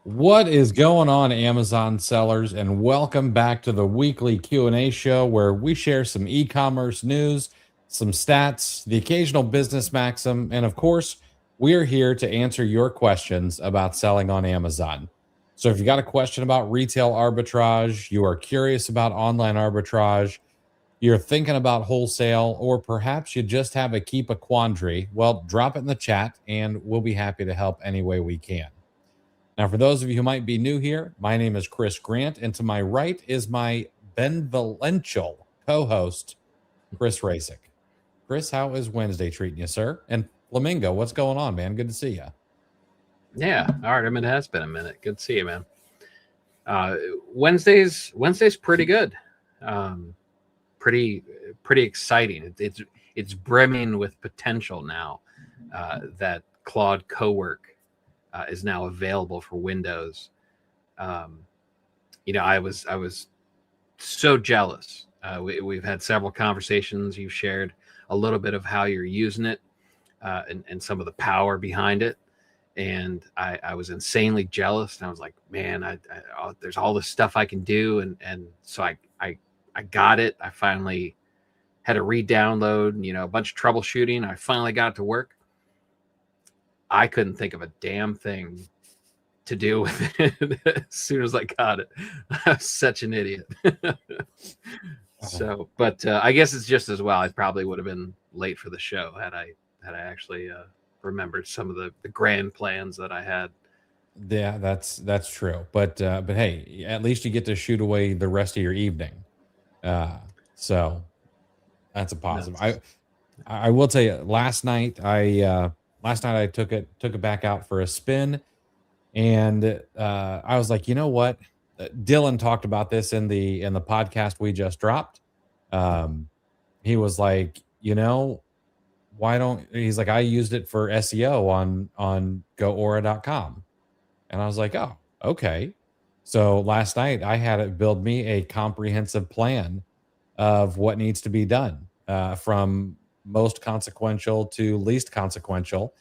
What is going on, Amazon sellers, and welcome back to the weekly Q&A show where we share some e-commerce news, some stats, the occasional business maxim, and of course, we are here to answer your questions about selling on Amazon. So if you got a question about retail arbitrage, you are curious about online arbitrage, you're thinking about wholesale, or perhaps you just have a Keepa quandary, well, drop it in the chat and we'll be happy to help any way we can. Now, for those of you who might be new here, my name is Chris Grant, and to my right is my benevolential co-host, Chris Rasick. Chris, how is Wednesday treating you, sir? And Flamingo, what's going on, man? Good to see you. Yeah, all right. I mean, it has been a minute. Good to see you, man. Wednesday's pretty good. Pretty exciting. It's brimming with potential now that Claude Cowork is now available for Windows. I was so jealous. We've had several conversations. You've shared a little bit of how you're using it and some of the power behind it. And I was insanely jealous. And I was like, man, there's all this stuff I can do. And so I got it. I finally had a re-download, a bunch of troubleshooting. I finally got it to work. I couldn't think of a damn thing to do with it as soon as I got it. I was such an idiot. So, but I guess it's just as well. I probably would have been late for the show had I actually remembered some of the grand plans that I had. Yeah, that's true. But hey, at least you get to shoot away the rest of your evening. So that's a positive. I will tell you, last night I took it back out for a spin, and I was like, you know what? Dylan talked about this in the podcast we just dropped. He was like, he's like, I used it for SEO on goaura.com. And I was like, oh, okay. So last night I had it build me a comprehensive plan of what needs to be done, from most consequential to least consequential.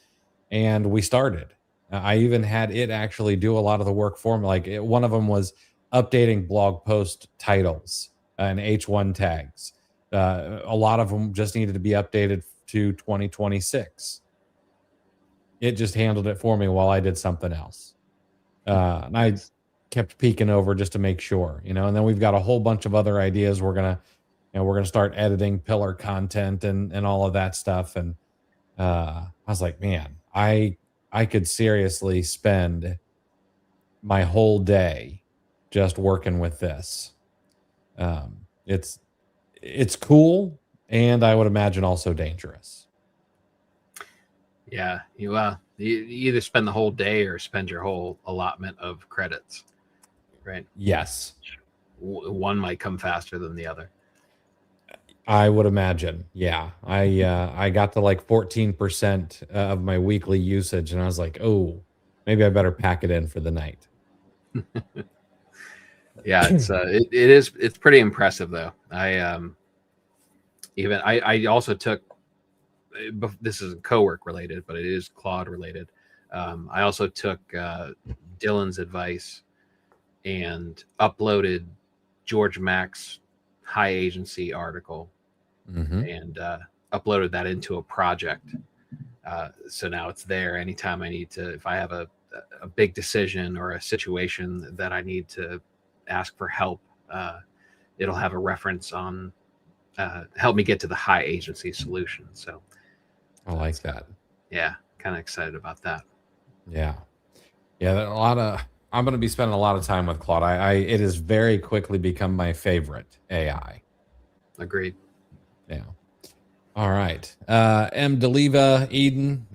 And we started. I even had it actually do a lot of the work for me. Like one of them was updating blog post titles and H1 tags. A lot of them just needed to be updated to 2026. It just handled it for me while I did something else. And I kept peeking over just to make sure, and then we've got a whole bunch of other ideas. We're going to start editing pillar content and all of that stuff. And I was like, man, I could seriously spend my whole day just working with this. It's cool, and I would imagine also dangerous. Yeah, you either spend the whole day or spend your whole allotment of credits, right? Yes. One might come faster than the other. I would imagine. Yeah. I got to like 14% of my weekly usage, and I was like, oh, maybe I better pack it in for the night. Yeah, it's pretty impressive though. I also took, this is Cowork related, but it is Claude related. I also took Dylan's advice and uploaded George Mack's high agency article and uploaded that into a project. So now it's there anytime I need to, if I have a big decision or a situation that I need to ask for help, it'll have a reference on help me get to the high agency solution. So I like that. Yeah, kind of excited about that. Yeah. I'm going to be spending a lot of time with Claude. It has very quickly become my favorite AI. Agreed. Yeah. All right. M. Deliva, Eden,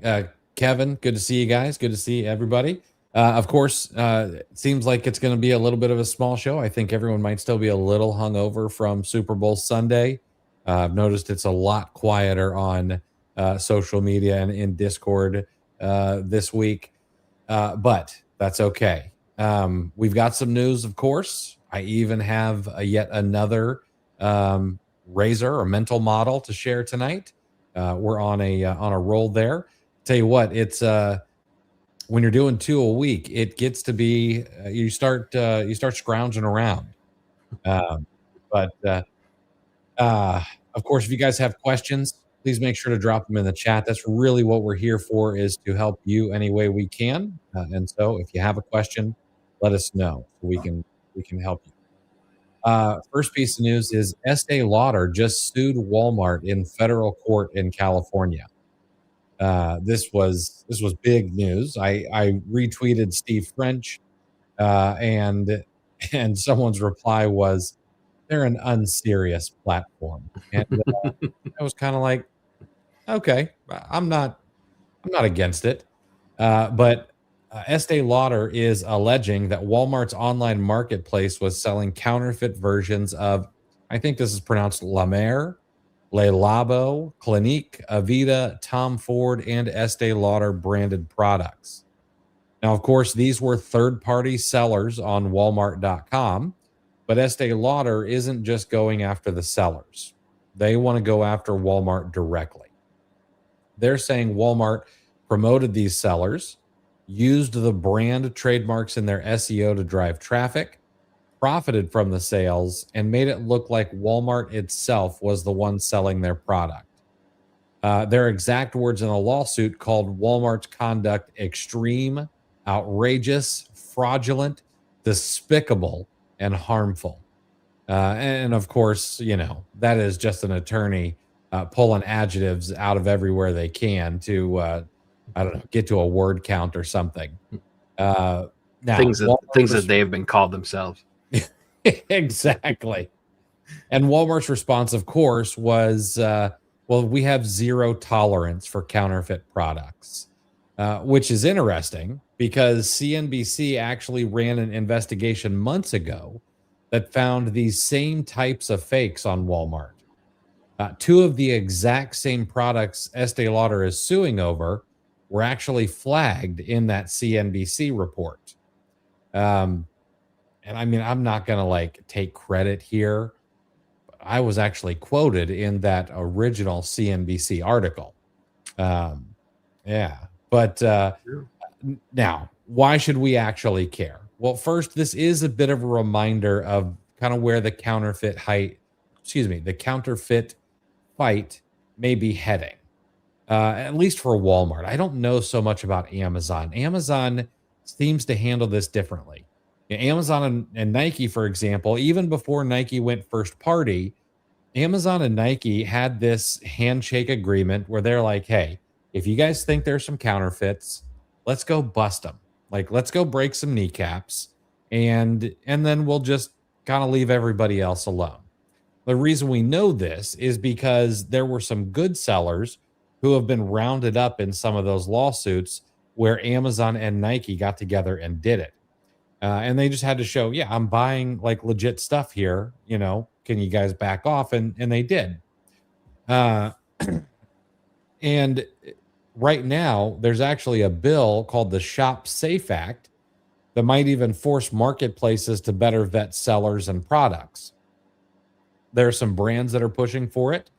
Kevin, good to see you guys. Good to see everybody. Of course, it seems like it's going to be a little bit of a small show. I think everyone might still be a little hungover from Super Bowl Sunday. I've noticed it's a lot quieter on social media and in Discord this week, but that's okay. We've got some news, of course. I even have yet another razor or mental model to share tonight. We're on a roll there. Tell you what, it's when you're doing 2 a week, it gets to be, you start scrounging around. Um, but, uh, of course, if you guys have questions, please make sure to drop them in the chat. That's really what we're here for, is to help you any way we can. And so if you have a question, let us know so we can help you. First piece of news is Estee Lauder just sued Walmart in federal court in California. This was big news. I retweeted Steve French, and and someone's reply was, "They're an unserious platform," and I was kind of like, "Okay, I'm not against it," but Estee Lauder is alleging that Walmart's online marketplace was selling counterfeit versions of, I think this is pronounced La Mer, Le Labo, Clinique, Avita, Tom Ford, and Estee Lauder branded products. Now, of course, these were third-party sellers on Walmart.com, but Estee Lauder isn't just going after the sellers. They want to go after Walmart directly. They're saying Walmart promoted these sellers, used the brand trademarks in their SEO to drive traffic, profited from the sales, and made it look like Walmart itself was the one selling their product. Their exact words in a lawsuit called Walmart's conduct extreme, outrageous, fraudulent, despicable, and harmful. And of course, that is just an attorney pulling adjectives out of everywhere they can to, I don't know, get to a word count or something. Now, things that Walmart things that they have been called themselves. exactly. And Walmart's response, of course, was, well, we have zero tolerance for counterfeit products, which is interesting because CNBC actually ran an investigation months ago that found these same types of fakes on Walmart. Two of the exact same products Estee Lauder is suing over were actually flagged in that CNBC report. Um, and I mean, I'm not going to like take credit here. I was actually quoted in that original CNBC article. Um, yeah. But now, why should we actually care? Well, first, this is a bit of a reminder of kind of where the the counterfeit fight may be heading, at least for Walmart. I don't know so much about Amazon. Amazon seems to handle this differently. Amazon and Nike, for example, even before Nike went first party, Amazon and Nike had this handshake agreement where they're like, hey, if you guys think there's some counterfeits, let's go bust them. Like, let's go break some kneecaps, and then we'll just kind of leave everybody else alone. The reason we know this is because there were some good sellers who have been rounded up in some of those lawsuits where Amazon and Nike got together and did it. And they just had to show, yeah, I'm buying like legit stuff here. Can you guys back off? And they did. Uh, and right now, there's actually a bill called the Shop Safe Act that might even force marketplaces to better vet sellers and products. There are some brands that are pushing for it,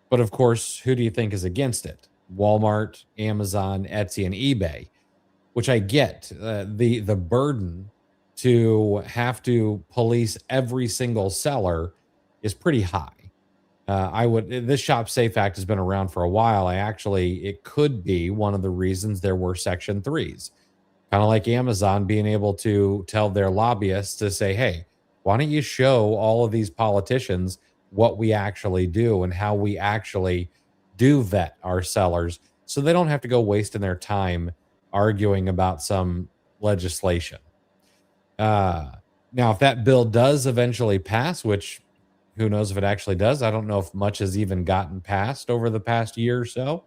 but of course, who do you think is against it? Walmart, Amazon, Etsy, and eBay. Which I get. The burden to have to police every single seller is pretty high. This Shop Safe Act has been around for a while. It could be one of the reasons there were Section 3s. Kind of like Amazon being able to tell their lobbyists to say, hey, why don't you show all of these politicians what we actually do and how we actually do vet our sellers so they don't have to go wasting their time arguing about some legislation. Now, if that bill does eventually pass, which who knows if it actually does, I don't know if much has even gotten passed over the past year or so.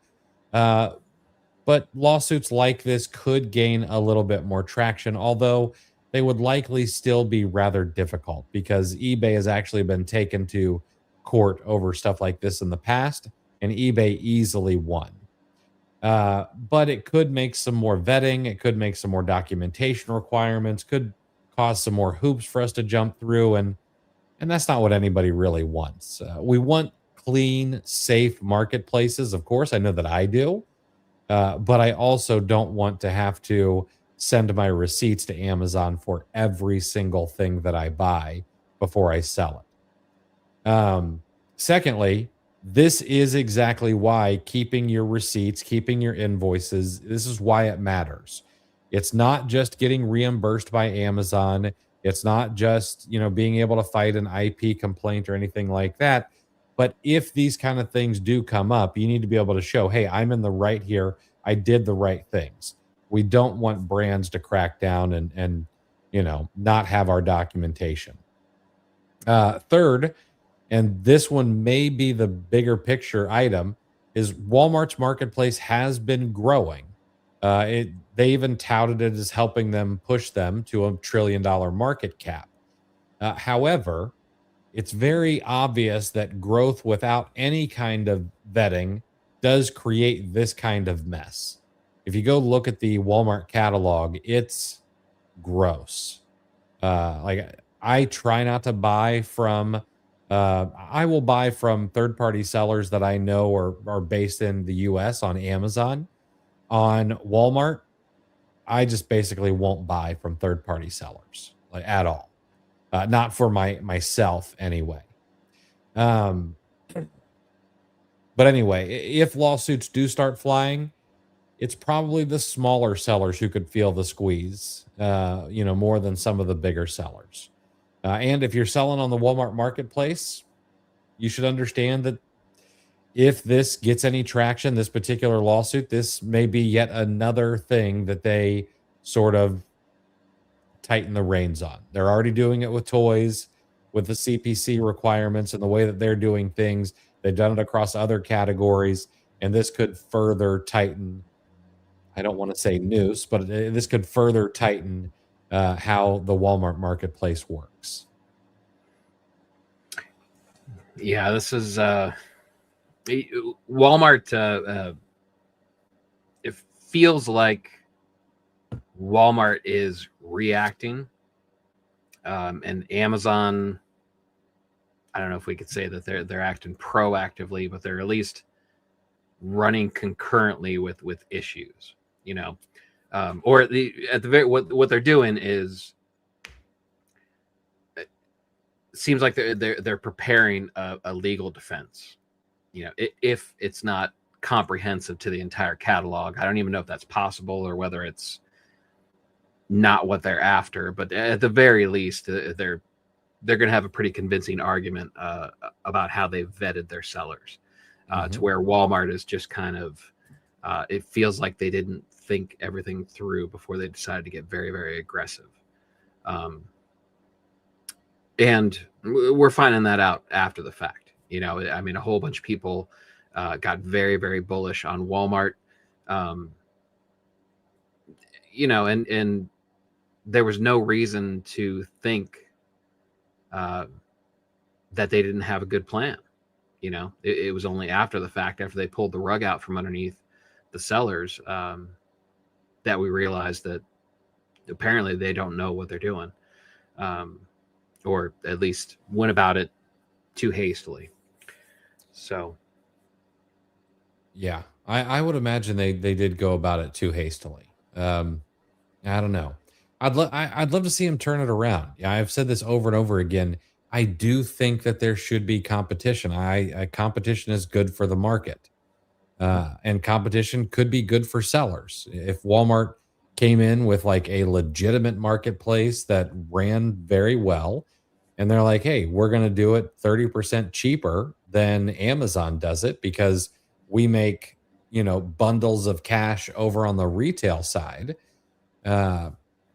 But lawsuits like this could gain a little bit more traction, although they would likely still be rather difficult because eBay has actually been taken to court over stuff like this in the past, and eBay easily won. But it could make some more vetting. It could make some more documentation requirements, could cause some more hoops for us to jump through. And that's not what anybody really wants. We want clean, safe marketplaces. Of course, I know that I do. But I also don't want to have to send my receipts to Amazon for every single thing that I buy before I sell it. Secondly, this is exactly why keeping your receipts, keeping your invoices, this is why it matters. It's not just getting reimbursed by Amazon. It's not just, being able to fight an IP complaint or anything like that. But if these kind of things do come up, you need to be able to show, hey, I'm in the right here. I did the right things. We don't want brands to crack down and not have our documentation. Third, and this one may be the bigger picture item, is Walmart's marketplace has been growing. They even touted it as helping them push them to $1 trillion market cap. However, it's very obvious that growth without any kind of vetting does create this kind of mess. If you go look at the Walmart catalog, it's gross. Like I try not to buy from I will buy from third party sellers that I know are based in the US on Amazon. On Walmart, I just basically won't buy from third party sellers like at all. Not for myself anyway. Um, but anyway, if lawsuits do start flying, it's probably the smaller sellers who could feel the squeeze, more than some of the bigger sellers. And if you're selling on the Walmart marketplace, you should understand that if this gets any traction, this particular lawsuit, this may be yet another thing that they sort of tighten the reins on. They're already doing it with toys, with the CPC requirements and the way that they're doing things. They've done it across other categories, and this could further tighten. I don't want to say noose, but this could further tighten how the Walmart marketplace works. Yeah, this is Walmart. It feels like Walmart is reacting, and Amazon. I don't know if we could say that they're acting proactively, but they're at least running concurrently with issues. Or at the very what they're doing is it seems like they're preparing a legal defense. If it's not comprehensive to the entire catalog, I don't even know if that's possible or whether it's not what they're after. But at the very least, they're going to have a pretty convincing argument about how they vetted their sellers, to where Walmart is just kind of. It feels like they didn't think everything through before they decided to get very, very aggressive. And we're finding that out after the fact. I mean, a whole bunch of people got very, very bullish on Walmart. And there was no reason to think that they didn't have a good plan. It was only after the fact, after they pulled the rug out from underneath the sellers, that we realized that apparently they don't know what they're doing, or at least went about it too hastily. So, yeah, I would imagine they did go about it too hastily. I don't know. I'd love to see him turn it around. Yeah, I've said this over and over again. I do think that there should be competition. Competition is good for the market. And competition could be good for sellers. If Walmart came in with like a legitimate marketplace that ran very well, and they're like, hey, we're going to do it 30% cheaper than Amazon does it because we make, bundles of cash over on the retail side.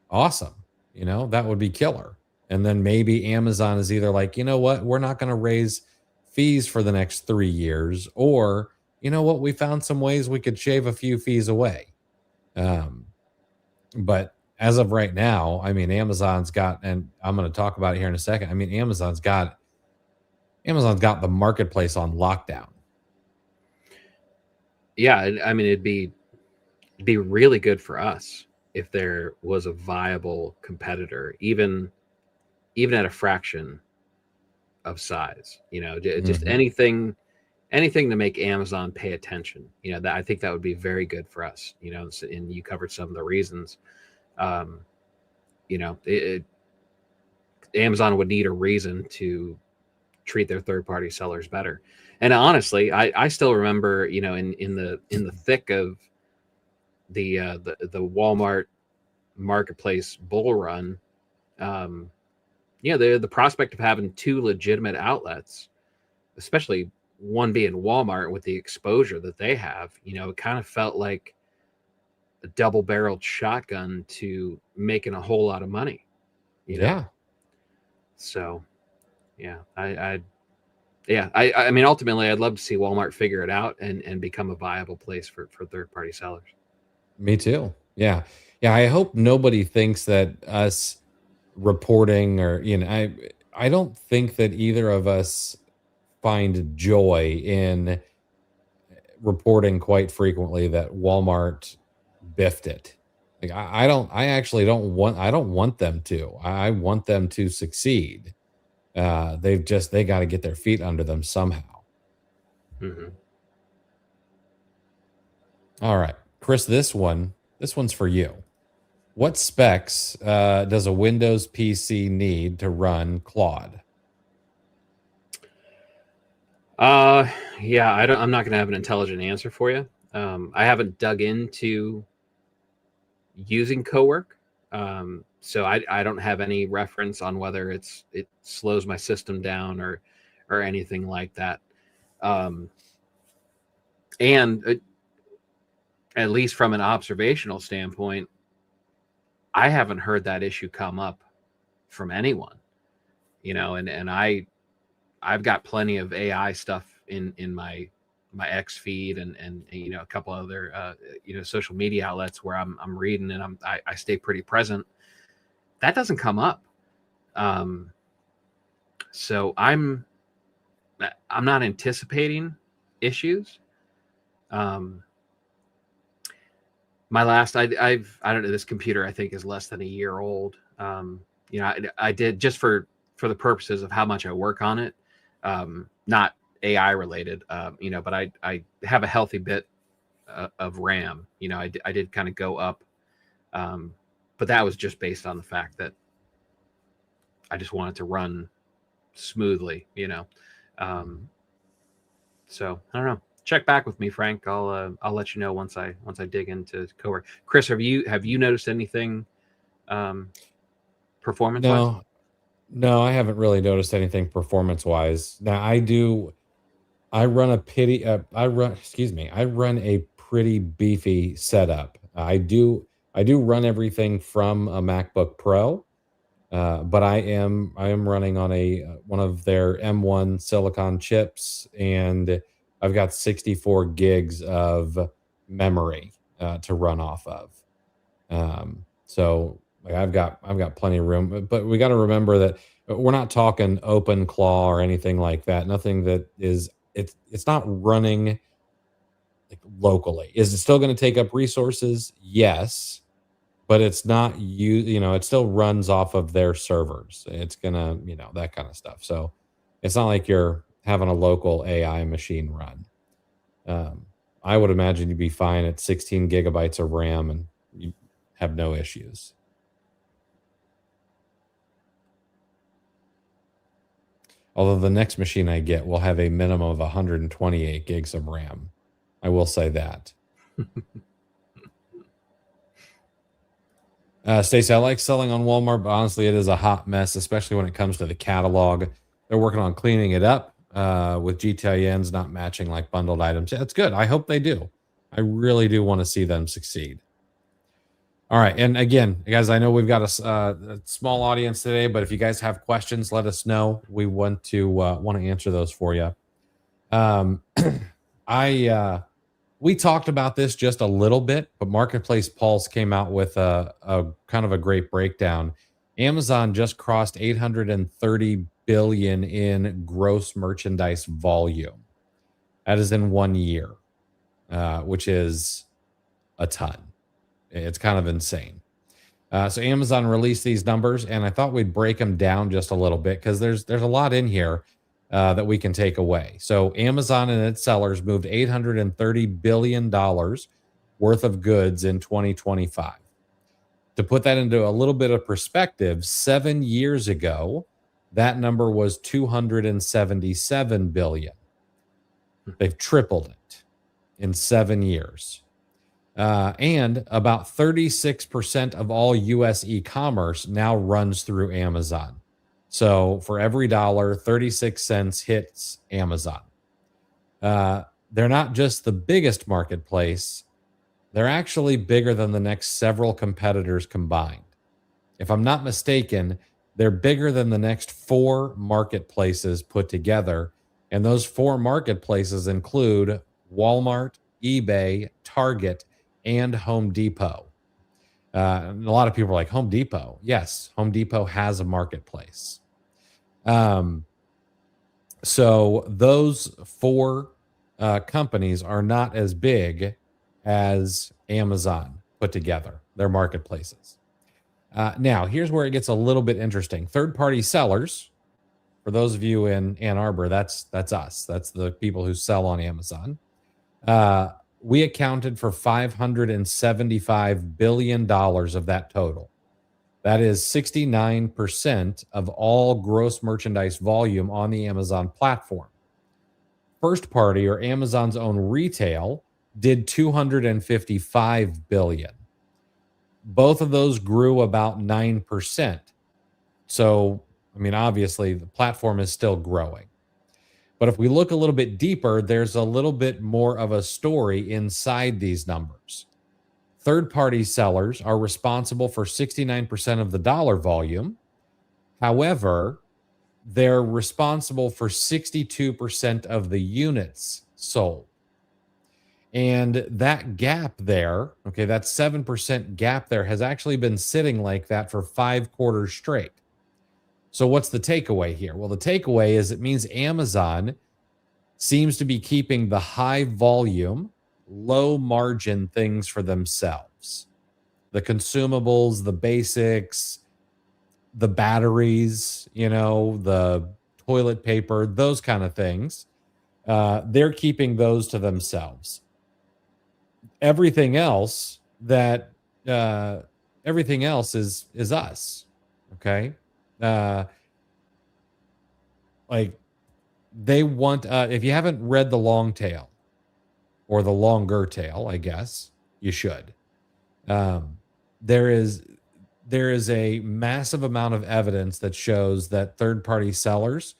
Awesome. That would be killer. And then maybe Amazon is either like, you know what, we're not going to raise fees for the next 3 years, or you know what, we found some ways we could shave a few fees away. But as of right now, I mean, Amazon's got, and I'm going to talk about it here in a second. I mean, Amazon's got the marketplace on lockdown. Yeah, I mean, it'd be really good for us if there was a viable competitor, even at a fraction of size. Just anything anything to make Amazon pay attention. That I think that would be very good for us. And you covered some of the reasons. Um, Amazon would need a reason to treat their third party sellers better. And honestly, I still remember, in the thick of the Walmart marketplace bull run, the prospect of having two legitimate outlets, especially one being Walmart with the exposure that they have, it kind of felt like a double barreled shotgun to making a whole lot of money, Yeah. So I mean, ultimately I'd love to see Walmart figure it out and become a viable place for third party sellers. Me too. Yeah. Yeah. I hope nobody thinks that us reporting or, I don't think that either of us find joy in reporting quite frequently that Walmart biffed it. Like I actually I don't want them to. I want them to succeed. They got to get their feet under them somehow. Mm-hmm. All right, Chris, this one's for you. What specs does a Windows PC need to run Claude? Yeah, I'm not going to have an intelligent answer for you. I haven't dug into using Cowork, so I don't have any reference on whether it slows my system down or anything like that. And at least from an observational standpoint, I haven't heard that issue come up from anyone. And I've got plenty of AI stuff in my X feed and a couple other social media outlets where I'm reading and I stay pretty present. That doesn't come up. So I'm not anticipating issues. My last I don't know, this computer I think is less than a year old. I did, just for the purposes of how much I work on it, not AI related, but I have a healthy bit of RAM. I did kind of go up, but that was just based on the fact that I just wanted to run smoothly. So I don't know. Check back with me, Frank. I'll let you know once I dig into Cowork. Chris, have you noticed anything performance wise? No, I haven't really noticed anything performance wise. Now I run I run a pretty beefy setup. I do run everything from a MacBook Pro, but I am running on a one of their M1 silicon chips, and I've got 64 gigs of memory to run off of. So like I've got plenty of room, but we got to remember that we're not talking open claw or anything like that. Nothing that is it's not running like locally. Is it still going to take up resources? Yes, but it's not it still runs off of their servers. It's gonna, that kind of stuff. So it's not like you're having a local AI machine run. I would imagine you'd be fine at 16 gigabytes of RAM and you have no issues. Although the next machine I get will have a minimum of 128 gigs of RAM. I will say that. Stacey, I like selling on Walmart, but honestly, it is a hot mess, especially when it comes to the catalog. They're working on cleaning it up with GTINs not matching like bundled items. Yeah, that's good. I hope they do. I really do want to see them succeed. All right. And again, guys, I know we've got a small audience today, but if you guys have questions, let us know. We want to answer those for you. We talked about this just a little bit, but Marketplace Pulse came out with a kind of a great breakdown. Amazon just crossed 830 billion in gross merchandise volume. That is in 1 year, which is a ton. It's kind of insane. So Amazon released these numbers, and I thought we'd break them down just a little bit because there's a lot in here. that we can take away. So Amazon and its sellers moved $830 billion worth of goods in 2025. To put that into a little bit of perspective, 7 years ago, that number was 277 billion. They've tripled it in 7 years. And about 36% of all US e-commerce now runs through Amazon. So for every dollar, 36 cents hits Amazon. They're not just the biggest marketplace, they're actually bigger than the next several competitors combined. If I'm not mistaken, they're bigger than the next 4 marketplaces put together. And those 4 marketplaces include Walmart, eBay, Target, and Home Depot. And a lot of people are like, Home Depot. Yes, Home Depot has a marketplace. So those 4 companies are not as big as Amazon put together, their marketplaces. Now, here's where it gets a little bit interesting. Third-party sellers, for those of you in Ann Arbor, that's us. That's the people who sell on Amazon. We accounted for $575 billion of that total. That is 69% of all gross merchandise volume on the Amazon platform. First party, or Amazon's own retail, did 255 billion. Both of those grew about 9%. So, I mean, obviously the platform is still growing. But if we look a little bit deeper, there's a little bit more of a story inside these numbers. Third-party sellers are responsible for 69% of the dollar volume. However, they're responsible for 62% of the units sold. And that gap there, okay, that 7% gap there has actually been sitting like that for 5 quarters straight. So what's the takeaway here? Well, the takeaway is it means Amazon seems to be keeping the high volume, low margin things for themselves. The consumables, the basics, the batteries, the toilet paper, those kind of things. They're keeping those to themselves. Everything else is us. Okay. Like they want, if you haven't read the long tail or the longer tail, I guess you should. There is a massive amount of evidence that shows that third-party sellers,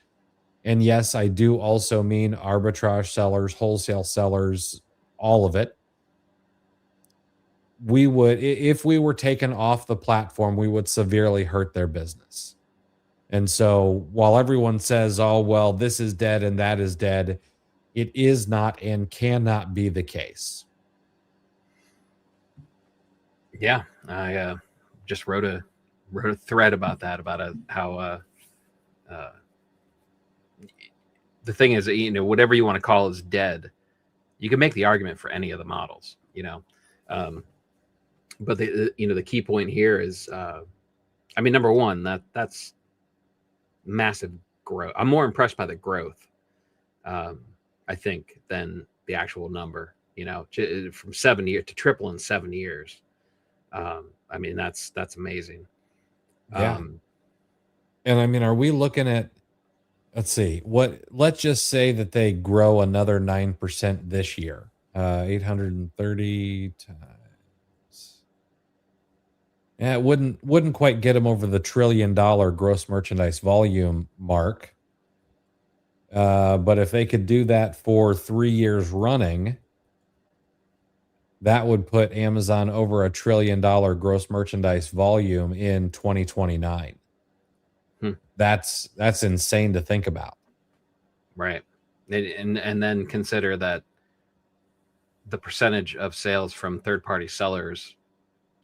and yes, I do also mean arbitrage sellers, wholesale sellers, all of it. If we were taken off the platform, we would severely hurt their business. And so while everyone says, oh, well, this is dead and that is dead, it is not and cannot be the case. Yeah, I just wrote a thread about that, about how the thing is, whatever you want to call is dead. You can make the argument for any of the models, but the key point here is, number one, that's massive growth. I'm more impressed by the growth, I think, than the actual number. From 7 years to triple in 7 years. That's amazing. Yeah. And are we looking at, let's just say that they grow another 9% this year, 830 times. Yeah, it wouldn't quite get them over the $1 trillion gross merchandise volume mark. But if they could do that for 3 years running, that would put Amazon over $1 trillion gross merchandise volume in 2029. That's insane to think about. Right. And then consider that the percentage of sales from third-party sellers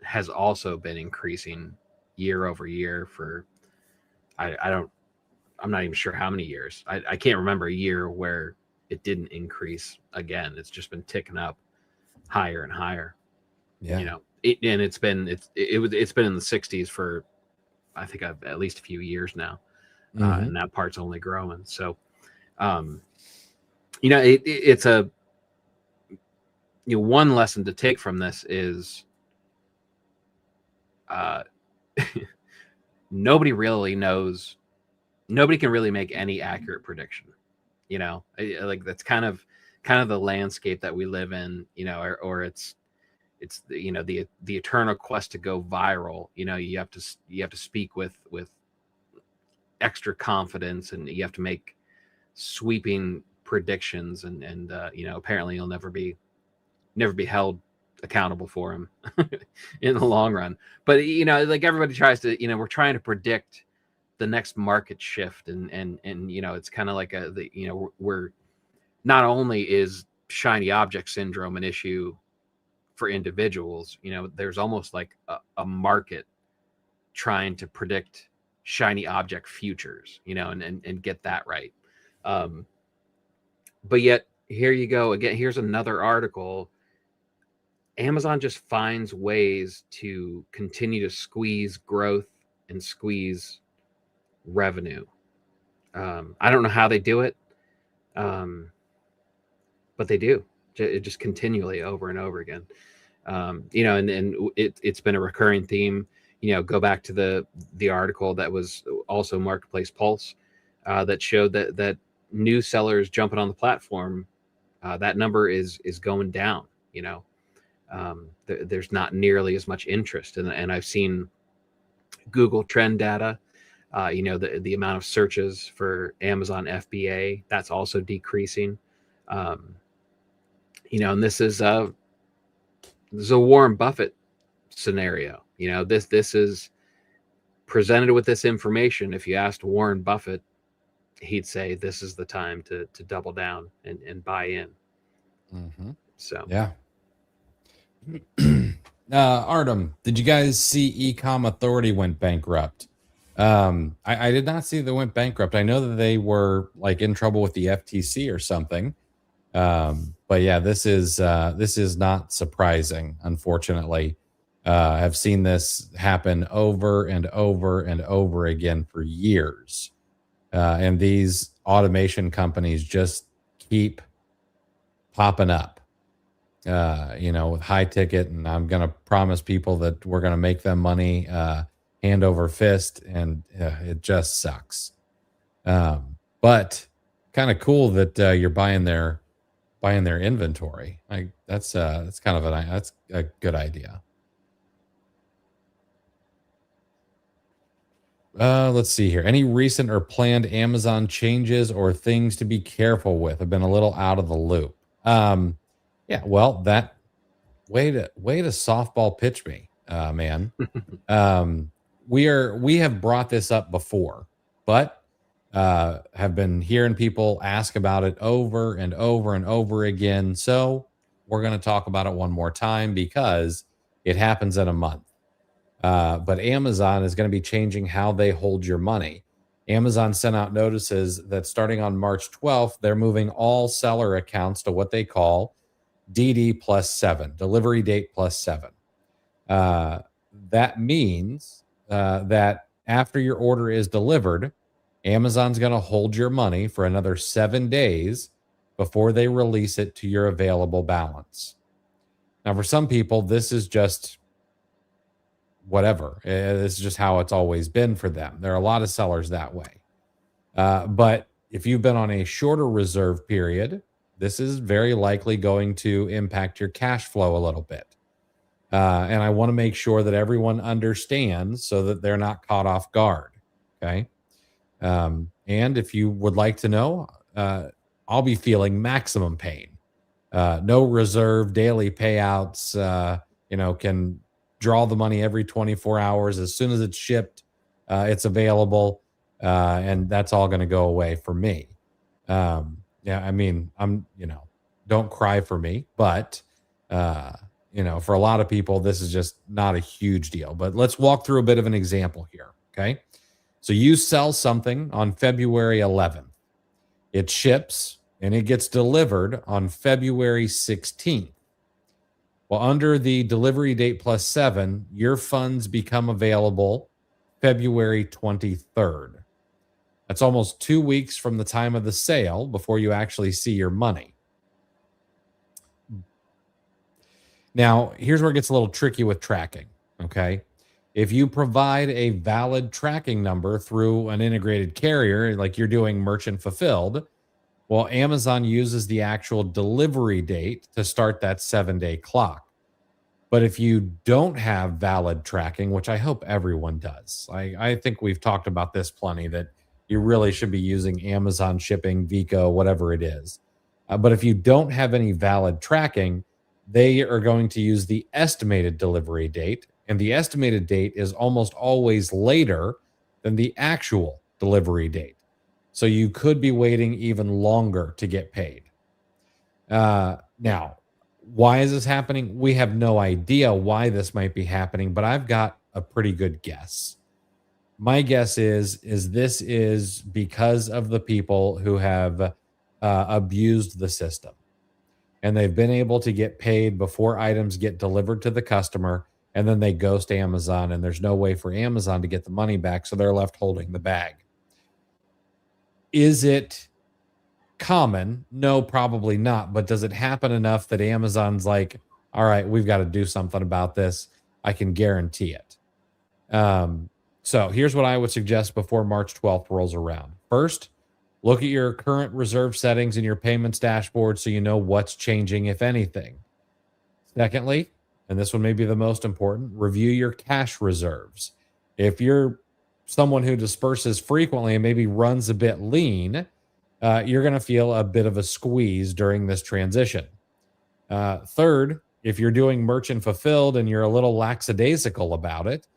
has also been increasing year over year for, I'm not even sure how many years. I can't remember a year where it didn't increase again. It's just been ticking up higher and higher. Yeah. It's been in the 60s for, I think, at least a few years now. And that part's only growing. So Um, it's a one lesson to take from this is uh, nobody really knows. Nobody can really make any accurate prediction. Like that's kind of the landscape that we live in. Or it's the eternal quest to go viral. You have to speak with extra confidence, and you have to make sweeping predictions, and apparently you'll never be held accountable for them in the long run. But like everybody tries to, we're trying to predict the next market shift, and it's kind of like we're not only is shiny object syndrome an issue for individuals, there's almost like a market trying to predict shiny object futures, and get that right. But yet here you go again. Here's another article. Amazon just finds ways to continue to squeeze growth and squeeze revenue. I don't know how they do it, but they do. It just continually over and over again. And it's been a recurring theme. Go back to the article that was also Marketplace Pulse that showed that new sellers jumping on the platform, that number is going down. There's not nearly as much interest, and I've seen Google trend data. The amount of searches for Amazon FBA, that's also decreasing. And this is a Warren Buffett scenario. This is presented with this information. If you asked Warren Buffett, he'd say this is the time to double down and buy in. Mm-hmm. So yeah. Artem, did you guys see Ecom Authority went bankrupt? I did not see they went bankrupt. I know that they were like in trouble with the FTC or something. But yeah, this is not surprising, unfortunately. I've seen this happen over and over and over again for years. And these automation companies just keep popping up, with high ticket. And I'm going to promise people that we're going to make them money hand over fist. And it just sucks. But kind of cool that you're buying their inventory. That's kind of that's a good idea. Let's see here. Any recent or planned Amazon changes or things to be careful with? I've been a little out of the loop. Yeah, well, that way to softball pitch me, man. We have brought this up before, but have been hearing people ask about it over and over and over again. So we're going to talk about it one more time because it happens in a month. But Amazon is going to be changing how they hold your money. Amazon sent out notices that starting on March 12th, they're moving all seller accounts to what they call DD plus 7, delivery date plus 7. That means that after your order is delivered, Amazon's going to hold your money for another 7 days before they release it to your available balance. Now, for some people, this is just whatever. This is just how it's always been for them. There are a lot of sellers that way. But if you've been on a shorter reserve period, this is very likely going to impact your cash flow a little bit. And I want to make sure that everyone understands so that they're not caught off guard. Okay. And if you would like to know, I'll be feeling maximum pain. No reserve daily payouts, can draw the money every 24 hours. As soon as it's shipped, it's available. And that's all going to go away for me. Yeah, I mean, don't cry for me, but, for a lot of people, this is just not a huge deal. But let's walk through a bit of an example here. Okay. So you sell something on February 11th. It ships and it gets delivered on February 16th. Well, under the delivery date plus 7, your funds become available February 23rd. That's almost 2 weeks from the time of the sale before you actually see your money. Now, here's where it gets a little tricky with tracking, okay? If you provide a valid tracking number through an integrated carrier, like you're doing merchant fulfilled, well, Amazon uses the actual delivery date to start that 7-day clock. But if you don't have valid tracking, which I hope everyone does, I think we've talked about this plenty, that you really should be using Amazon shipping, Vico, whatever it is. But if you don't have any valid tracking, they are going to use the estimated delivery date. And the estimated date is almost always later than the actual delivery date. So you could be waiting even longer to get paid. Now, why is this happening? We have no idea why this might be happening, but I've got a pretty good guess. My guess is this is because of the people who have abused the system, and they've been able to get paid before items get delivered to the customer, and then they ghost Amazon, and there's no way for Amazon to get the money back, so they're left holding the bag. Is it common? No, probably not. But does it happen enough that Amazon's like, all right, we've got to do something about this? I can guarantee it. So here's what I would suggest before March 12th rolls around. First, look at your current reserve settings in your payments dashboard so you know what's changing, if anything. Secondly, and this one may be the most important, review your cash reserves. If you're someone who disperses frequently and maybe runs a bit lean, you're going to feel a bit of a squeeze during this transition. Third, if you're doing merchant fulfilled and you're a little lackadaisical about it,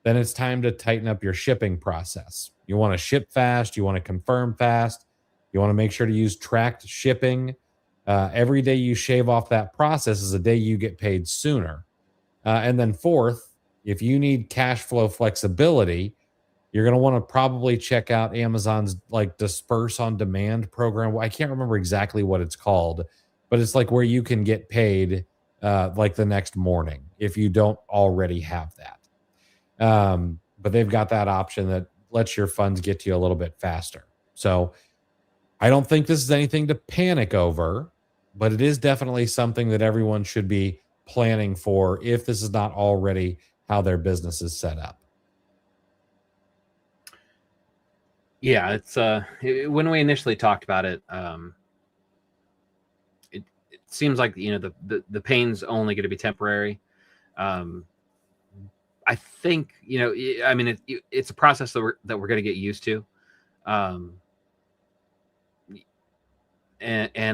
then it's time to tighten up your shipping process. You want to ship fast. You want to confirm fast. You want to make sure to use tracked shipping. Every day you shave off that process is a day you get paid sooner. And then fourth, if you need cash flow flexibility, you're going to want to probably check out Amazon's like disperse on demand program. I can't remember exactly what it's called, but it's like where you can get paid like the next morning if you don't already have that. But they've got that option that lets your funds get to you a little bit faster. So I don't think this is anything to panic over, but it is definitely something that everyone should be planning for if this is not already how their business is set up. Yeah, it's when we initially talked about it, it seems like the pain's only going to be temporary. I think I mean it's a process that we're going to get used to, and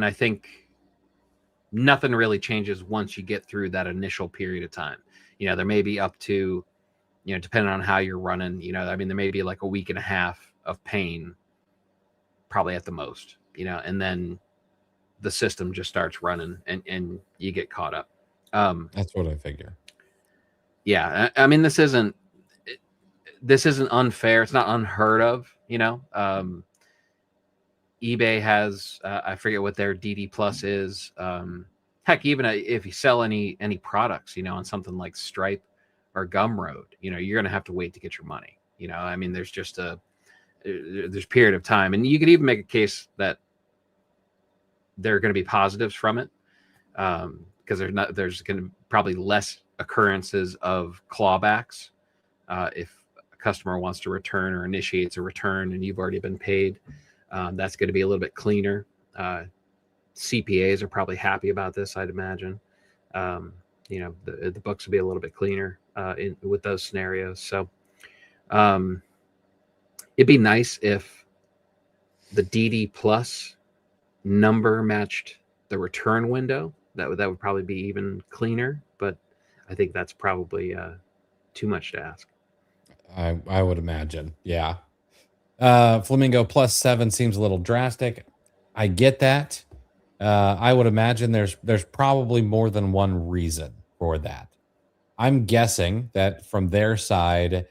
I think nothing really changes once you get through that initial period of time. There may be up to, depending on how you're running, I mean, there may be like a week and a half of pain, probably at the most, and then the system just starts running and you get caught up. That's what I figure. Yeah. I mean, this isn't unfair. It's not unheard of, eBay has, I forget what their DD plus is. Heck, even if you sell any products, on something like Stripe or Gumroad, you're going to have to wait to get your money. I mean, there's just there's period of time, and you could even make a case that there are going to be positives from it, because there's going to probably less occurrences of clawbacks if a customer wants to return or initiates a return and you've already been paid. That's going to be a little bit cleaner. CPAs are probably happy about this, I'd imagine. The books will be a little bit cleaner with those scenarios. So it'd be nice if the DD plus number matched the return window. That would probably be even cleaner, but I think that's probably too much to ask. I would imagine. Yeah. Flamingo +7 seems a little drastic. I get that. I would imagine there's probably more than one reason for that. I'm guessing that from their side,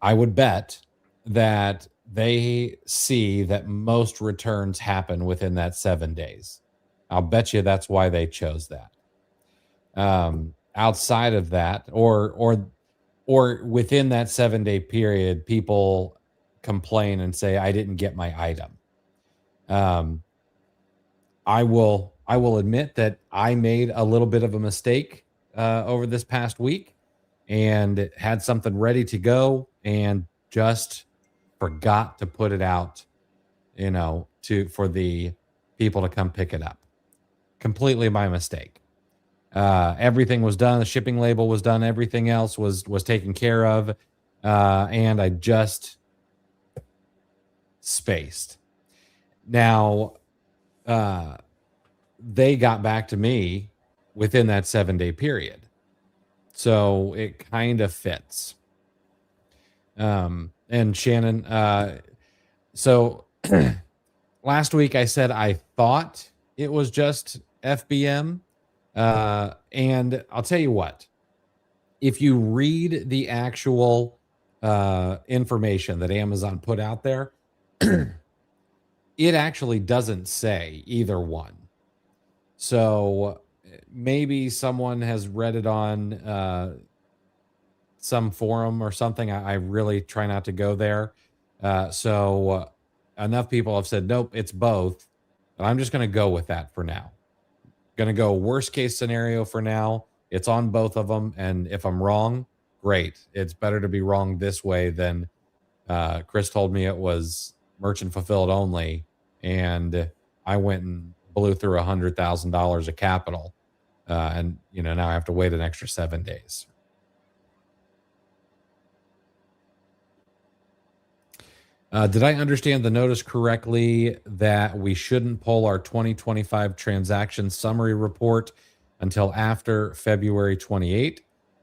I would bet that they see that most returns happen within that 7 days. I'll bet you that's why they chose that. Outside of that, or within that 7-day period, people complain and say I didn't get my item. I will admit that I made a little bit of a mistake over this past week and had something ready to go and just forgot to put it out, for the people to come pick it up. Completely my mistake. Everything was done. The shipping label was done. Everything else was taken care of. And I just spaced. Now, they got back to me within that 7-day period. So it kind of fits. And Shannon, so last week I said I thought it was just FBM. And I'll tell you what, if you read the actual information that Amazon put out there, it actually doesn't say either one. So maybe someone has read it on some forum or something. I really try not to go there. So enough people have said, nope, it's both. But I'm just going to go with that for now. Going to go worst case scenario for now. It's on both of them. And if I'm wrong, great. It's better to be wrong this way than Chris told me it was merchant fulfilled only. And I went and blew through $100,000 of capital. And, now I have to wait an extra 7 days. Did I understand the notice correctly that we shouldn't pull our 2025 transaction summary report until after February 28?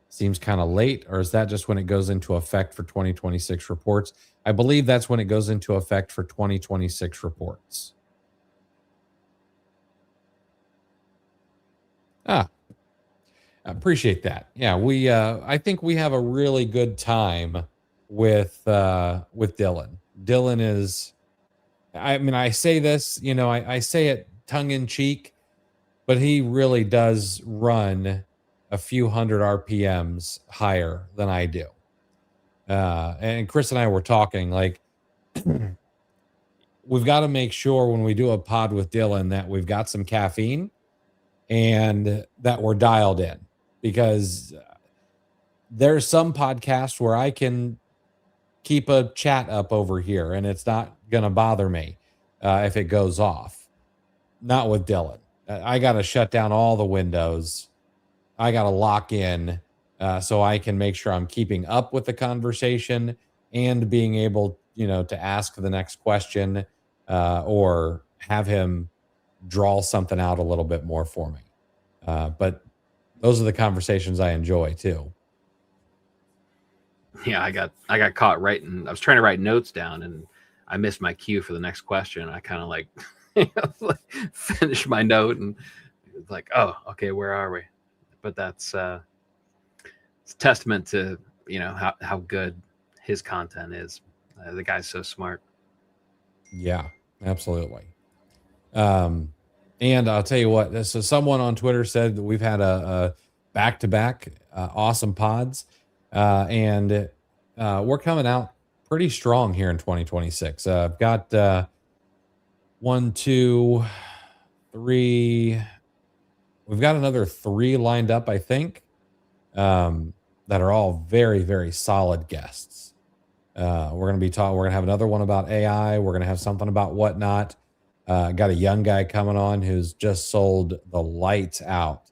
Seems kind of late, or is that just when it goes into effect for 2026 reports? I believe that's when it goes into effect for 2026 reports. I appreciate that. Yeah, I think we have a really good time with Dylan. Dylan is, I say this, I say it tongue in cheek, but he really does run a few hundred RPMs higher than I do. And Chris and I were talking, like, we've got to make sure when we do a pod with Dylan that we've got some caffeine and that we're dialed in, because there's some podcasts where I can keep a chat up over here and it's not going to bother me if it goes off. Not with Dylan. I got to shut down all the windows. I got to lock in so I can make sure I'm keeping up with the conversation and being able, to ask the next question or have him draw something out a little bit more for me. But those are the conversations I enjoy too. Yeah, I got caught writing. I was trying to write notes down and I missed my cue for the next question. I kind of finished my note and it's like, oh, okay, where are we? But that's it's a testament to how good his content is. The guy's so smart. Yeah, absolutely. And I'll tell you what. So someone on Twitter said that we've had a back-to-back awesome pods. And we're coming out pretty strong here in 2026. I've got 1, 2, 3. We've got another 3 lined up, I think, that are all very, very solid guests. We're going to be talking. We're going to have another one about AI. We're going to have something about whatnot. Got a young guy coming on who's just sold the lights out.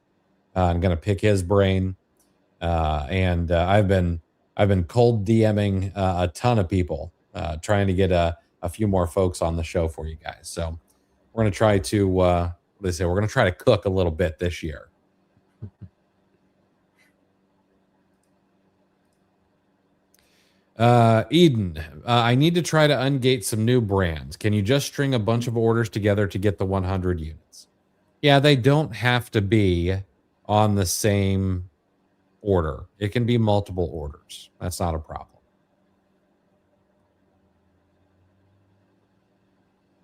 I'm going to pick his brain. And I've been cold DMing a ton of people, trying to get a few more folks on the show for you guys. So we're going to try to, we're going to try to cook a little bit this year. Eden, I need to try to ungate some new brands. Can you just string a bunch of orders together to get the 100 units? Yeah, they don't have to be on the same order. It can be multiple orders. That's not a problem.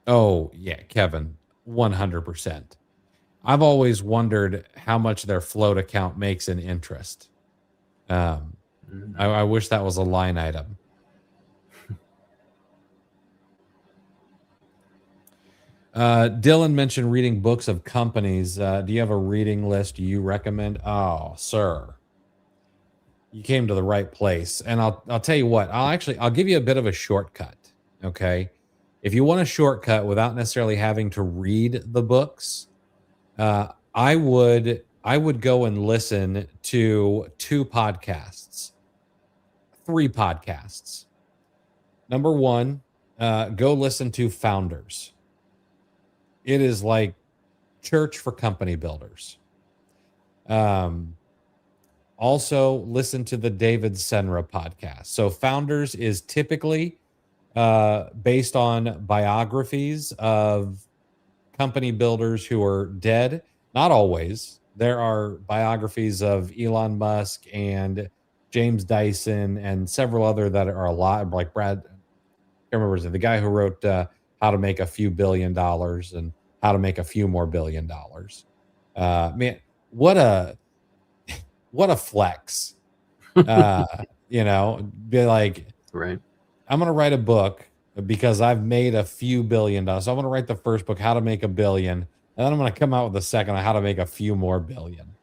Oh, yeah, Kevin, 100%. I've always wondered how much their float account makes in interest. I wish that was a line item. Dylan mentioned reading books of companies. Do you have a reading list you recommend? Oh, sir, you came to the right place. And I'll tell you what. I'll give you a bit of a shortcut. Okay, if you want a shortcut without necessarily having to read the books, I would go and listen to two podcasts, three podcasts. Number one, go listen to Founders. It is like church for company builders. Um, Also listen to the David Senra podcast. So Founders is typically based on biographies of company builders who are dead. Not always. There are biographies of Elon Musk and James Dyson and several other that are alive, like Brad. I can't remember his name, the guy who wrote How to Make a Few $1 Billion and How to Make a Few More $1 Billion. Man, what a flex. Uh, be like, Right. I'm gonna write a book because I've made a few $1 billion. So I'm gonna write the first book, How to Make $1 billion, and then I'm gonna come out with the second on how to make a few more billion.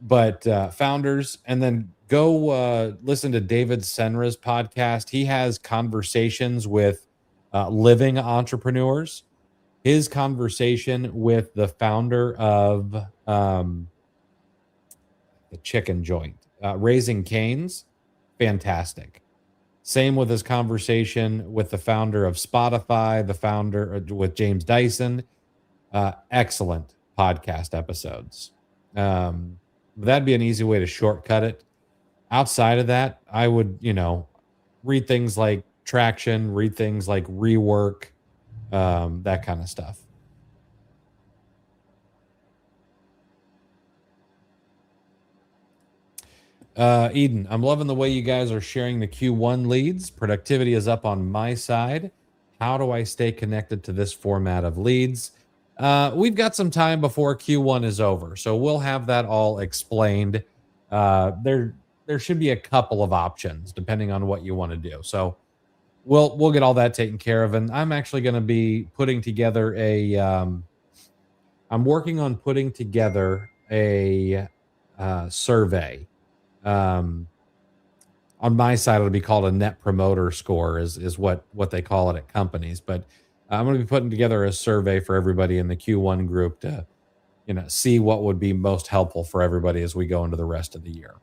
But Founders, and then go listen to David Senra's podcast. He has conversations with living entrepreneurs. His conversation with the founder of the chicken joint, Raising Cane's, fantastic. Same with his conversation with the founder of Spotify, the founder with James Dyson. Excellent podcast episodes. That'd be an easy way to shortcut it. Outside of that, I would, read things like Traction, read things like Rework, that kind of stuff. Eden, I'm loving the way you guys are sharing the Q1 leads. Productivity is up on my side. How do I stay connected to this format of leads? We've got some time before Q1 is over, so we'll have that all explained. There should be a couple of options depending on what you want to do. So we'll get all that taken care of. And I'm actually going to be putting together I'm working on putting together a survey. On my side, it'll be called a net promoter score, is what they call it at companies. But I'm going to be putting together a survey for everybody in the Q1 group to, see what would be most helpful for everybody as we go into the rest of the year.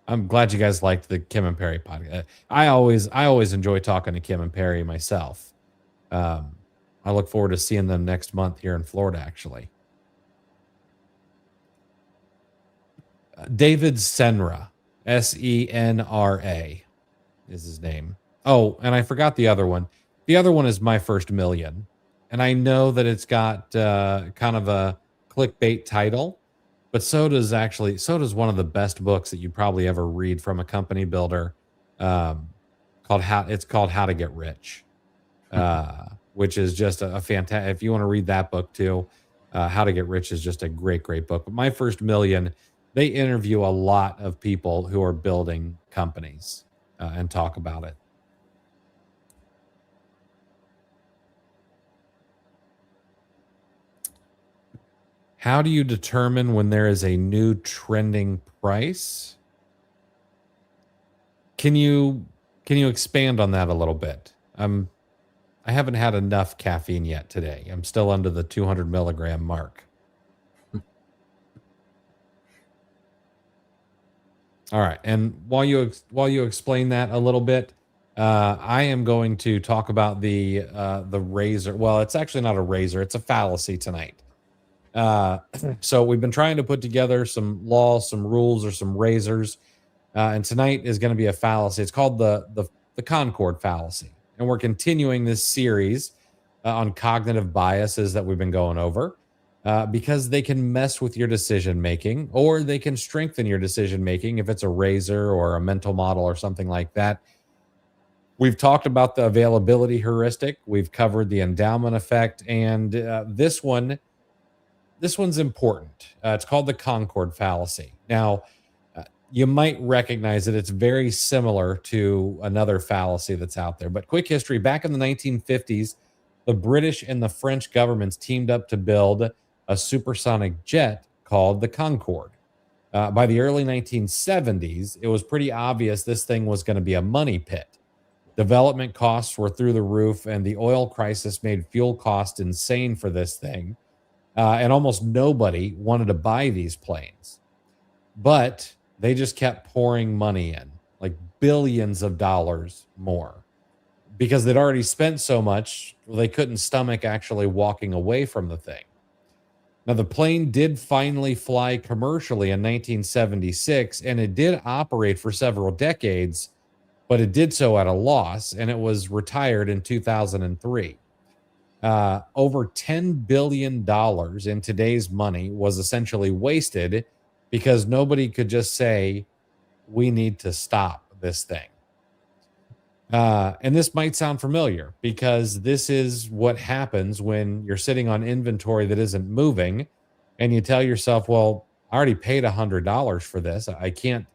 I'm glad you guys liked the Kim and Perry podcast. I always enjoy talking to Kim and Perry myself. I look forward to seeing them next month here in Florida, actually. David Senra, Senra is his name. Oh, and I forgot the other one. The other one is My First Million. And I know that it's got kind of a clickbait title, but so does one of the best books that you probably ever read from a company builder, called How to Get Rich, which is just a fantastic. If you want to read that book too, How to Get Rich is just a great book. But My First Million, they interview a lot of people who are building companies and talk about it. How do you determine when there is a new trending price? Can you expand on that a little bit? I haven't had enough caffeine yet today. I'm still under the 200 milligram mark. All right, and while you explain that a little bit, I am going to talk about the razor. Well, it's actually not a razor; it's a fallacy tonight. So we've been trying to put together some laws, some rules, or some razors, and tonight is going to be a fallacy. It's called the Concord fallacy, and we're continuing this series on cognitive biases that we've been going over. Because they can mess with your decision making, or they can strengthen your decision making if it's a razor or a mental model or something like that. We've talked about the availability heuristic. We've covered the endowment effect, and this one's important. It's called the Concord fallacy. Now, you might recognize it. It's very similar to another fallacy that's out there. But quick history, back in the 1950s, the British and the French governments teamed up to build a supersonic jet called the Concorde. By the early 1970s, it was pretty obvious this thing was going to be a money pit. Development costs were through the roof, and the oil crisis made fuel costs insane for this thing. And almost nobody wanted to buy these planes. But they just kept pouring money in, like billions of dollars more, because they'd already spent so much, they couldn't stomach actually walking away from the thing. Now, the plane did finally fly commercially in 1976, and it did operate for several decades, but it did so at a loss, and it was retired in 2003. Over $10 billion in today's money was essentially wasted because nobody could just say, we need to stop this thing. And this might sound familiar because this is what happens when you're sitting on inventory that isn't moving and you tell yourself, well, I already paid $100 for this. I can't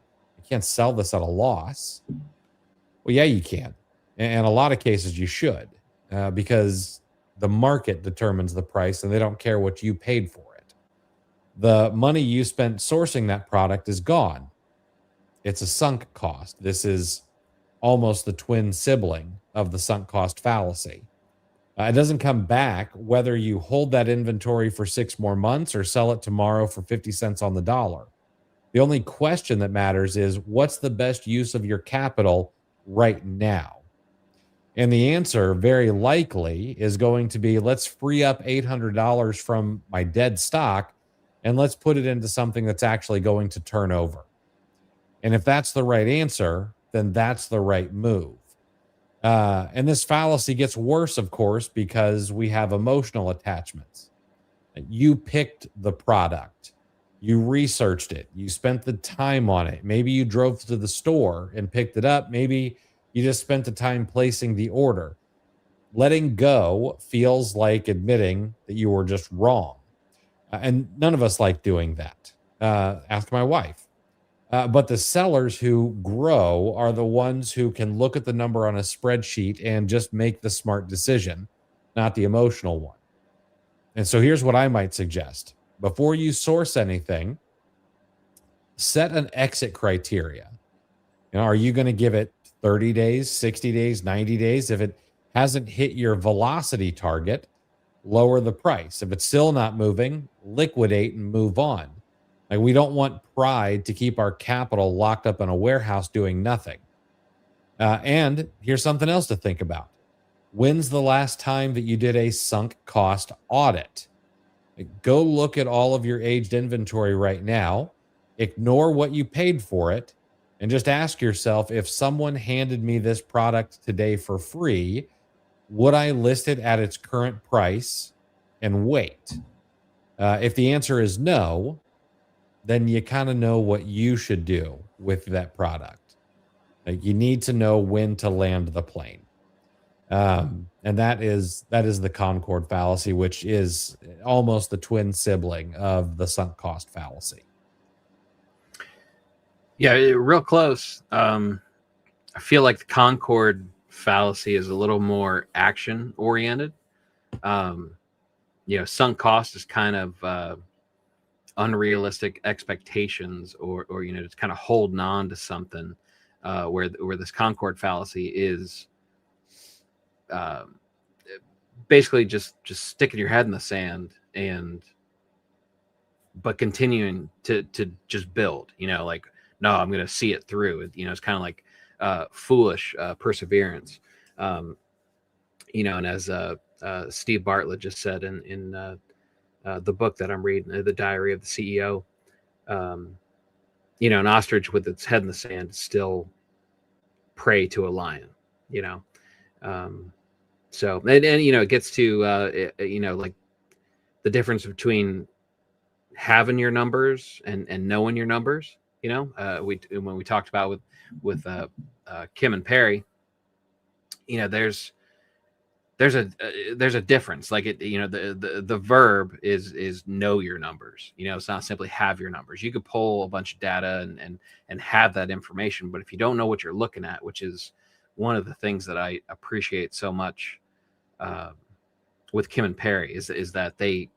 sell this at a loss. Well, yeah, you can. And in a lot of cases you should, because the market determines the price and they don't care what you paid for it. The money you spent sourcing that product is gone. It's a sunk cost. This is almost the twin sibling of the sunk cost fallacy. It doesn't come back whether you hold that inventory for 6 more months or sell it tomorrow for 50 cents on the dollar. The only question that matters is what's the best use of your capital right now? And the answer very likely is going to be, let's free up $800 from my dead stock and let's put it into something that's actually going to turn over. And if that's the right answer, then that's the right move. And this fallacy gets worse, of course, because we have emotional attachments. You picked the product, you researched it, you spent the time on it. Maybe you drove to the store and picked it up. Maybe you just spent the time placing the order. Letting go feels like admitting that you were just wrong. And none of us like doing that. Ask my wife. But the sellers who grow are the ones who can look at the number on a spreadsheet and just make the smart decision, not the emotional one. And so here's what I might suggest. Before you source anything, set an exit criteria. Are you going to give it 30 days, 60 days, 90 days? If it hasn't hit your velocity target, lower the price. If it's still not moving, liquidate and move on. Like, we don't want pride to keep our capital locked up in a warehouse doing nothing. And here's something else to think about. When's the last time that you did a sunk cost audit? Go look at all of your aged inventory right now, ignore what you paid for it, and just ask yourself, if someone handed me this product today for free, would I list it at its current price and wait? If the answer is no, then you kind of know what you should do with that product. Like, you need to know when to land the plane. And that is the Concorde fallacy, which is almost the twin sibling of the sunk cost fallacy. Yeah, real close. I feel like the Concorde fallacy is a little more action oriented. Sunk cost is kind of unrealistic expectations, or just kind of holding on to something, where this Concorde fallacy is basically just sticking your head in the sand but continuing to just build, like, no, I'm going to see it through. It's kind of like foolish perseverance. And as Steve Bartlett just said in the book that I'm reading, The Diary of the CEO, an ostrich with its head in the sand is still prey to a lion, so, and it gets to, like the difference between having your numbers and knowing your numbers. When we talked about with Kim and Perry, there's there's a difference. Like the verb is know your numbers. It's not simply have your numbers. You could pull a bunch of data and have that information, but if you don't know what you're looking at, which is one of the things that I appreciate so much with Kim and Perry, is that they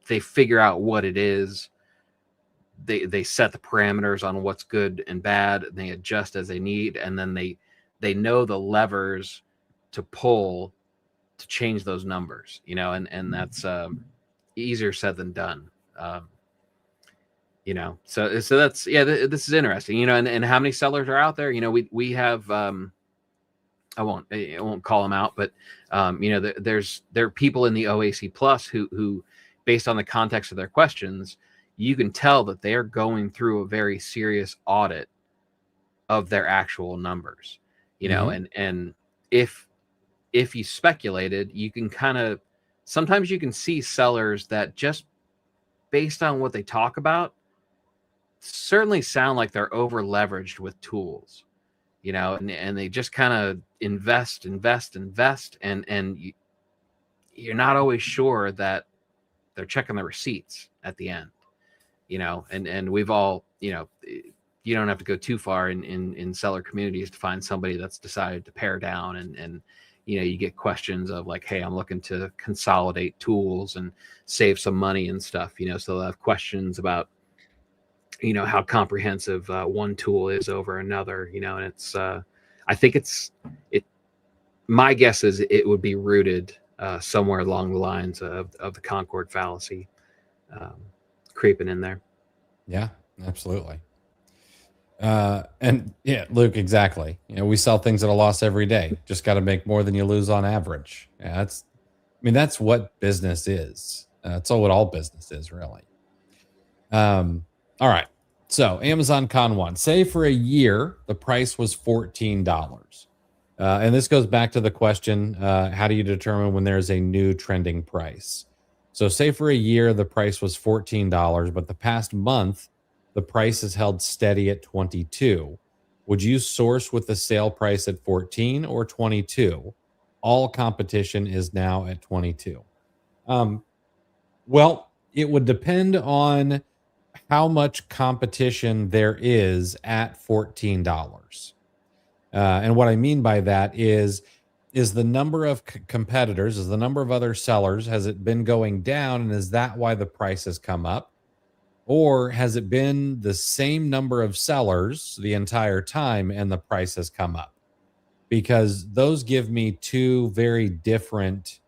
figure out what it is. They set the parameters on what's good and bad, and they adjust as they need, and then they know the levers to pull to change those numbers, and that's easier said than done. So that's, this is interesting, and how many sellers are out there? We have, I won't call them out, but there are people in the OAC Plus who, based on the context of their questions, you can tell that they are going through a very serious audit of their actual numbers, and if you speculated, you can sometimes you can see sellers that just based on what they talk about certainly sound like they're over leveraged with tools, and they just kind of invest, and you're not always sure that they're checking the receipts at the end, and we've all, you don't have to go too far in seller communities to find somebody that's decided to pare down, and you get questions of like, hey, I'm looking to consolidate tools and save some money and stuff, so they'll have questions about, how comprehensive one tool is over another, and it's, I think my guess is it would be rooted somewhere along the lines of the Concord fallacy creeping in there. Yeah, absolutely. And yeah, Luke, exactly. We sell things at a loss every day. Just got to make more than you lose on average. Yeah, that's what business is. That's what all business is, really. All right. So Amazon Con 1, say for a year, the price was $14. And this goes back to the question, how do you determine when there's a new trending price? So say for a year, the price was $14, but the past month, the price is held steady at 22. Would you source with the sale price at 14 or 22? All competition is now at 22. Well, it would depend on how much competition there is at $14. And what I mean by that is the number of competitors, is the number of other sellers, has it been going down? And is that why the price has come up? Or has it been the same number of sellers the entire time and the price has come up? Because those give me two very different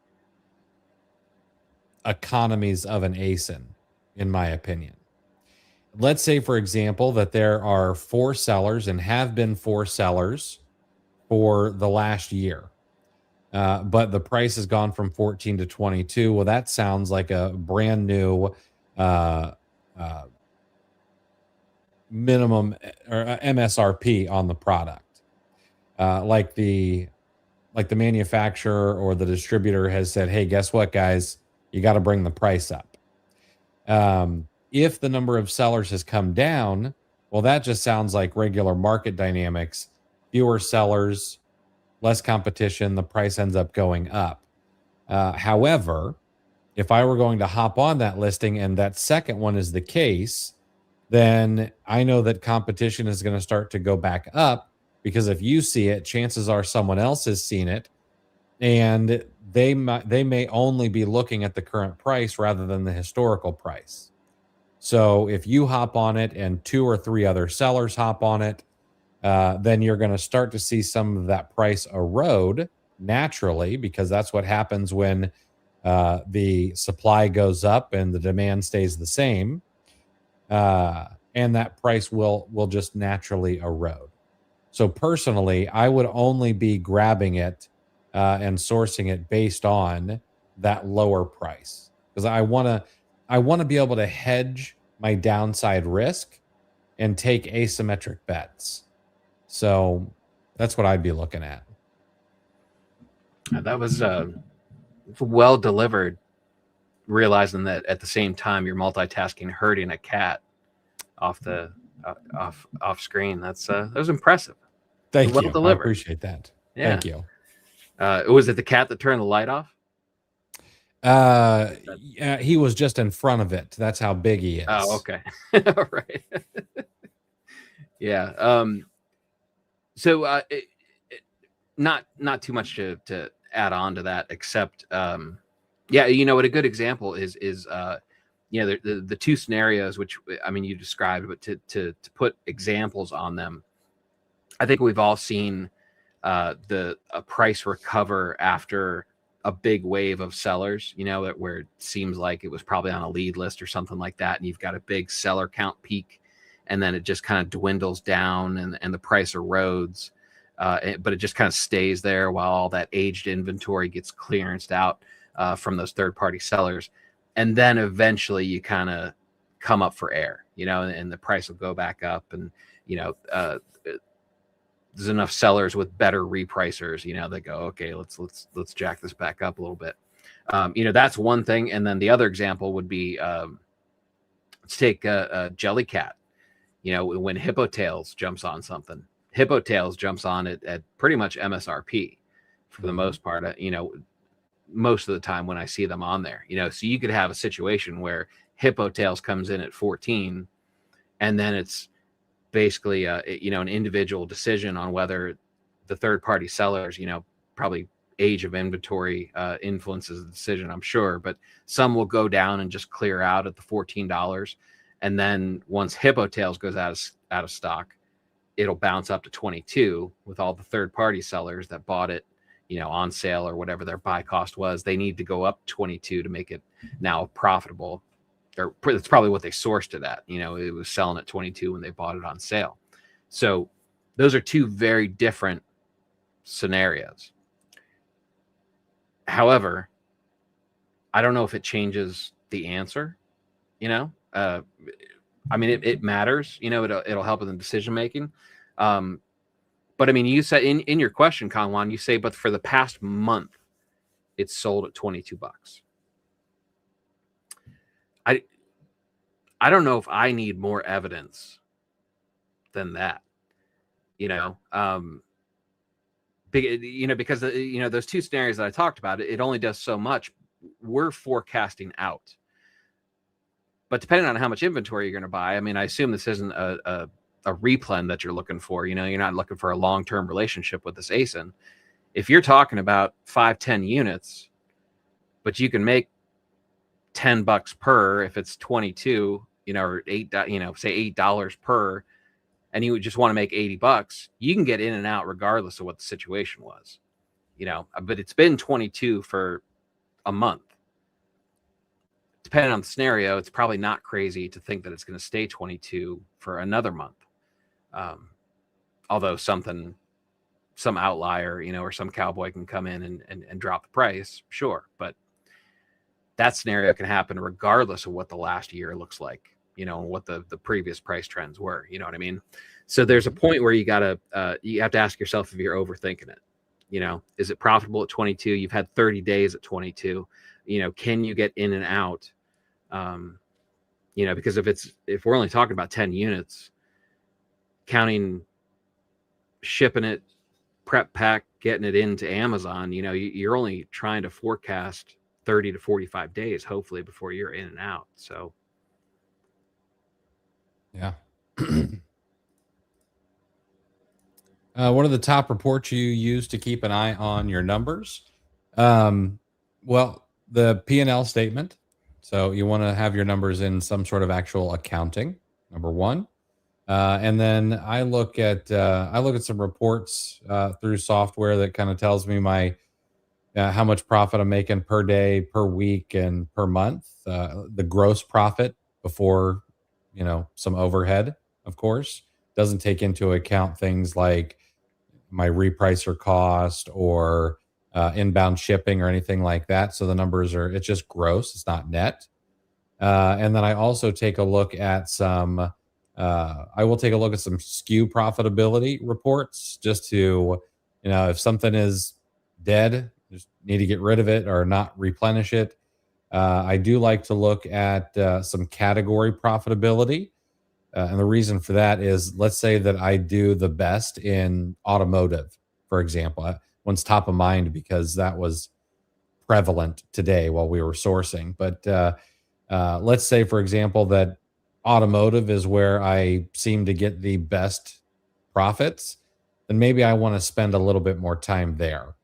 economies of an ASIN, in my opinion. Let's say, for example, that there are 4 sellers and have been 4 sellers for the last year. But the price has gone from 14 to 22. Well, that sounds like a brand new minimum or MSRP on the product. Like the manufacturer or the distributor has said, hey, guess what, guys? You got to bring the price up. If the number of sellers has come down, well, that just sounds like regular market dynamics. Fewer sellers, less competition, the price ends up going up. However, if I were going to hop on that listing and that second one is the case, then I know that competition is going to start to go back up, because if you see it, chances are someone else has seen it, and they may only be looking at the current price rather than the historical price. So if you hop on it and 2 or 3 other sellers hop on it, then you're going to start to see some of that price erode naturally, because that's what happens when the supply goes up and the demand stays the same. And that price will just naturally erode. So personally, I would only be grabbing it and sourcing it based on that lower price, because I want to be able to hedge my downside risk and take asymmetric bets. So that's what I'd be looking at. That was well delivered, realizing that at the same time you're multitasking, herding a cat off the off screen. That was impressive. Thank well you. Delivered. I appreciate that. Yeah. Thank you. Was it the cat that turned the light off? Yeah, he was just in front of it. That's how big he is. Oh, okay. Right. Yeah. So not too much to add on to that, except yeah, what a good example is the two scenarios, which I mean you described, but to put examples on them, I think we've all seen a price recover after a big wave of sellers, where it seems like it was probably on a lead list or something like that, and you've got a big seller count peak, and then it just kind of dwindles down, and the price erodes, but it just kind of stays there while all that aged inventory gets clearanced out from those third-party sellers, and then eventually you kind of come up for air, and the price will go back up, and there's enough sellers with better repricers, that go, okay, let's jack this back up a little bit. That's one thing. And then the other example would be, let's take a Jellycat. When Hippo Tails jumps on something, Hippo Tails jumps on it at pretty much MSRP for the most part, most of the time when I see them on there, so you could have a situation where Hippo Tails comes in at 14, and then it's basically an individual decision on whether the third-party sellers, probably age of inventory influences the decision, I'm sure, but some will go down and just clear out at the $14, and then once Hippo Tails goes out of stock, it'll bounce up to 22 with all the third-party sellers that bought it on sale or whatever their buy cost was. They need to go up 22 to make it now profitable. Or that's probably what they sourced it at. It was selling at 22 when they bought it on sale. So those are two very different scenarios. However, I don't know if it changes the answer. I mean, it matters. It'll help in the decision making. But I mean, you said in your question, Conwan, you say, but for the past month, it's sold at $22. I don't know if I need more evidence than that, because those two scenarios that I talked about, it only does so much. We're forecasting out, but depending on how much inventory you're going to buy, I mean, I assume this isn't a replen that you're looking for. You're not looking for a long-term relationship with this ASIN. If you're talking about 5-10 units, but you can make $10 per, if it's 22, or $8, say $8 per, and you would just want to make $80, you can get in and out regardless of what the situation was, but it's been 22 for a month. Depending on the scenario, it's probably not crazy to think that it's going to stay 22 for another month. Although some outlier, or some cowboy can come in and drop the price, sure. But that scenario can happen regardless of what the last year looks like, what the previous price trends were, you know what I mean? So there's a point where you have to ask yourself if you're overthinking it. Is it profitable at 22? You've had 30 days at 22. Can you get in and out? Because if we're only talking about 10 units, counting shipping it, prep pack, getting it into Amazon, you're only trying to forecast 30 to 45 days, hopefully, before you're in and out. So, yeah. What are the top reports you use to keep an eye on your numbers? Well, the P&L statement. So you want to have your numbers in some sort of actual accounting, number one. And then I look at some reports through software that kind of tells me my how much profit I'm making per day, per week, and per month. The gross profit before some overhead, of course, doesn't take into account things like my repricer cost or inbound shipping or anything like that. So the numbers it's just gross. It's not net. And then I also take a look at some SKU profitability reports just to, if something is dead, just need to get rid of it or not replenish it. I do like to look at some category profitability. And the reason for that is, let's say that I do the best in automotive, for example. one's top of mind because that was prevalent today while we were sourcing. But let's say, for example, that automotive is where I seem to get the best profits, then maybe I want to spend a little bit more time there.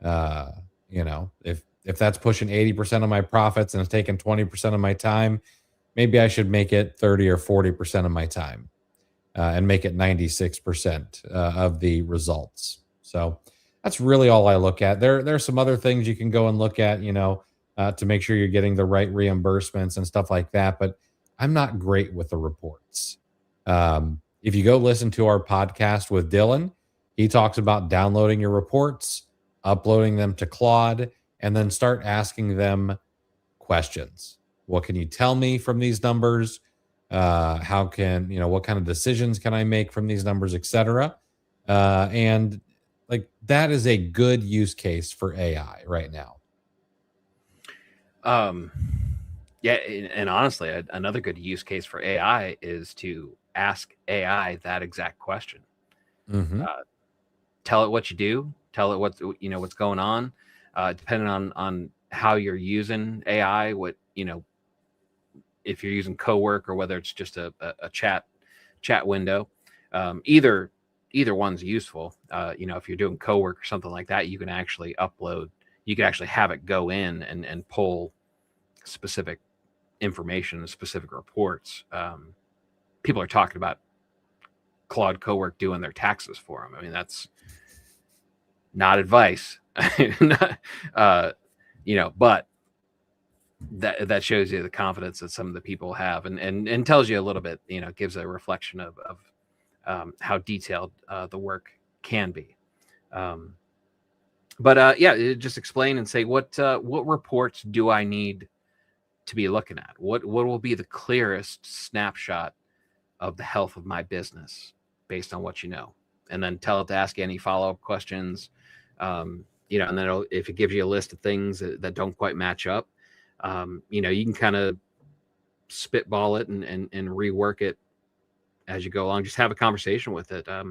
Uh, if that's pushing 80% of my profits and it's taking 20% of my time, maybe I should make it 30 or 40% of my time and make it 96% of the results. So that's really all I look at. There's some other things you can go and look at, to make sure you're getting the right reimbursements and stuff like that. But I'm not great with the reports. If you go listen to our podcast with Dylan, he talks about downloading your reports, uploading them to Claude, and then start asking them questions. What can you tell me from these numbers? What kind of decisions can I make from these numbers, etc. And like that is a good use case for AI right now. Yeah, and honestly, another good use case for AI is to ask AI that exact question. Mm-hmm. Tell it what you do. Tell it what's going on. Depending on how you're using AI, if you're using Cowork or whether it's just a chat window, either one's useful. If you're doing Cowork or something like that, you can actually have it go in and pull specific information, specific reports. People are talking about Claude Cowork doing their taxes for them. I mean, that's not advice, but that shows you the confidence that some of the people have, and tells you a little bit, gives a reflection of how detailed the work can be. Just explain and say what reports do I need to be looking at? What will be the clearest snapshot of the health of my business based on what you know? And then tell it to ask any follow-up questions. And then if it gives you a list of things that don't quite match up, you can kind of spitball it and rework it as you go along. Just have a conversation with it. It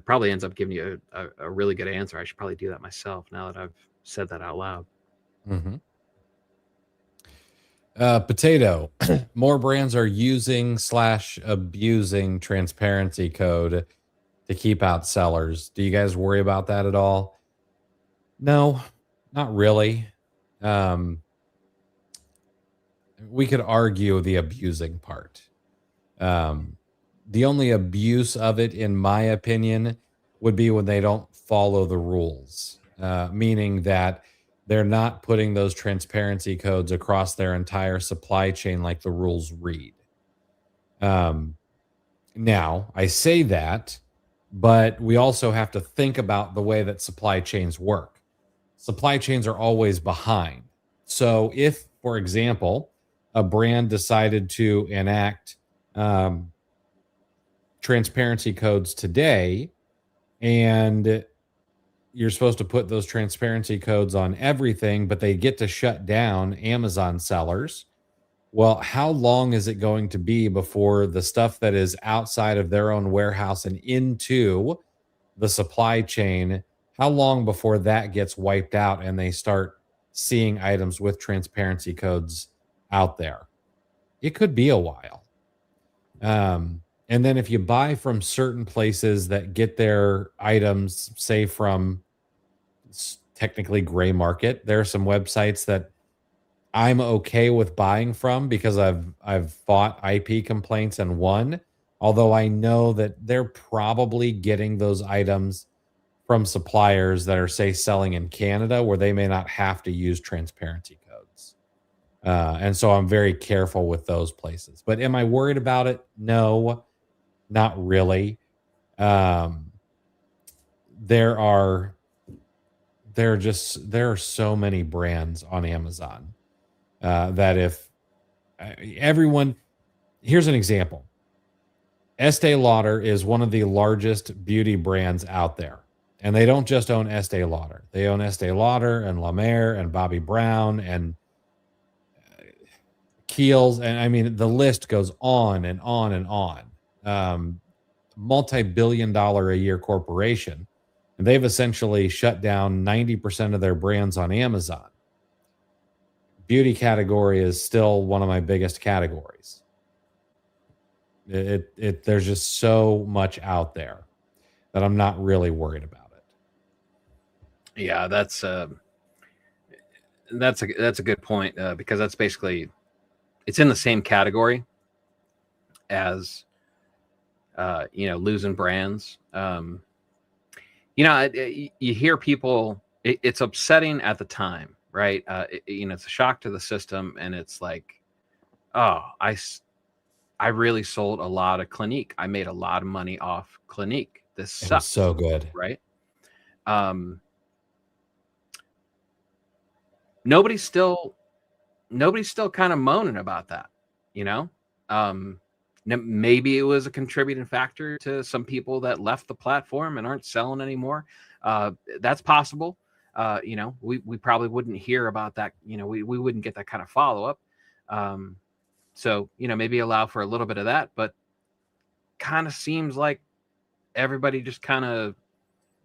probably ends up giving you a really good answer. I should probably do that myself now that I've said that out loud. Mm-hmm. Potato. More brands are using/abusing transparency code to keep out sellers. Do you guys worry about that at all? No, not really. We could argue the abusing part. The only abuse of it, in my opinion, would be when they don't follow the rules, meaning that they're not putting those transparency codes across their entire supply chain like the rules read. Now, I say that, but we also have to think about the way that supply chains work. Supply chains are always behind. So if, for example, a brand decided to enact transparency codes today, and you're supposed to put those transparency codes on everything, but they get to shut down Amazon sellers. Well, how long is it going to be before the stuff that is outside of their own warehouse and into the supply chain, how long before that gets wiped out and they start seeing items with transparency codes out there? It could be a while. And then if you buy from certain places that get their items, say from technically gray market, there are some websites that I'm okay with buying from because I've fought IP complaints and won. Although I know that they're probably getting those items from suppliers that are, say, selling in Canada where they may not have to use transparency codes. And so I'm very careful with those places. But am I worried about it? No, not really. There are so many brands on Amazon that if everyone, here's an example. Estee Lauder is one of the largest beauty brands out there. And they don't just own Estee Lauder. They own Estee Lauder and La Mer and Bobbi Brown and Kiehl's. And I mean, the list goes on and on and on. Multi-billion-dollar a year corporation. and they've essentially shut down 90% of their brands on Amazon. Beauty category is still one of my biggest categories. There's just so much out there that I'm not really worried about it. Yeah, that's a good point, because that's basically, it's in the same category as losing brands. You hear people, it's upsetting at the time, right? It's a shock to the system, and it's like, oh, I really sold a lot of Clinique. I made a lot of money off Clinique. This sucks. It was so good, right? Nobody's still kind of moaning about that, maybe it was a contributing factor to some people that left the platform and aren't selling anymore. That's possible. We probably wouldn't hear about that. We wouldn't get that kind of follow-up. So, maybe allow for a little bit of that, but kind of seems like everybody just kind of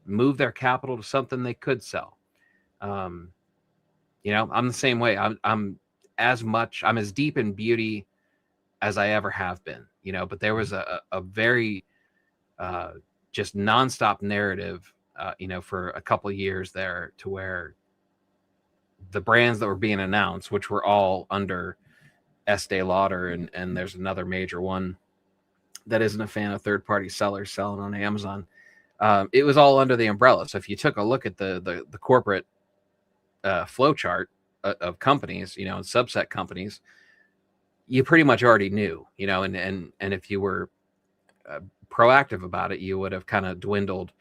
moved their capital to something they could sell. I'm the same way. I'm as deep in beauty as I ever have been, but there was a very just nonstop narrative, for a couple of years there, to where the brands that were being announced, which were all under Estee Lauder, and there's another major one that isn't a fan of third-party sellers selling on Amazon. It was all under the umbrella. So if you took a look at the corporate flow chart of companies, and subset companies, you pretty much already knew, and if you were proactive about it, you would have kind of dwindled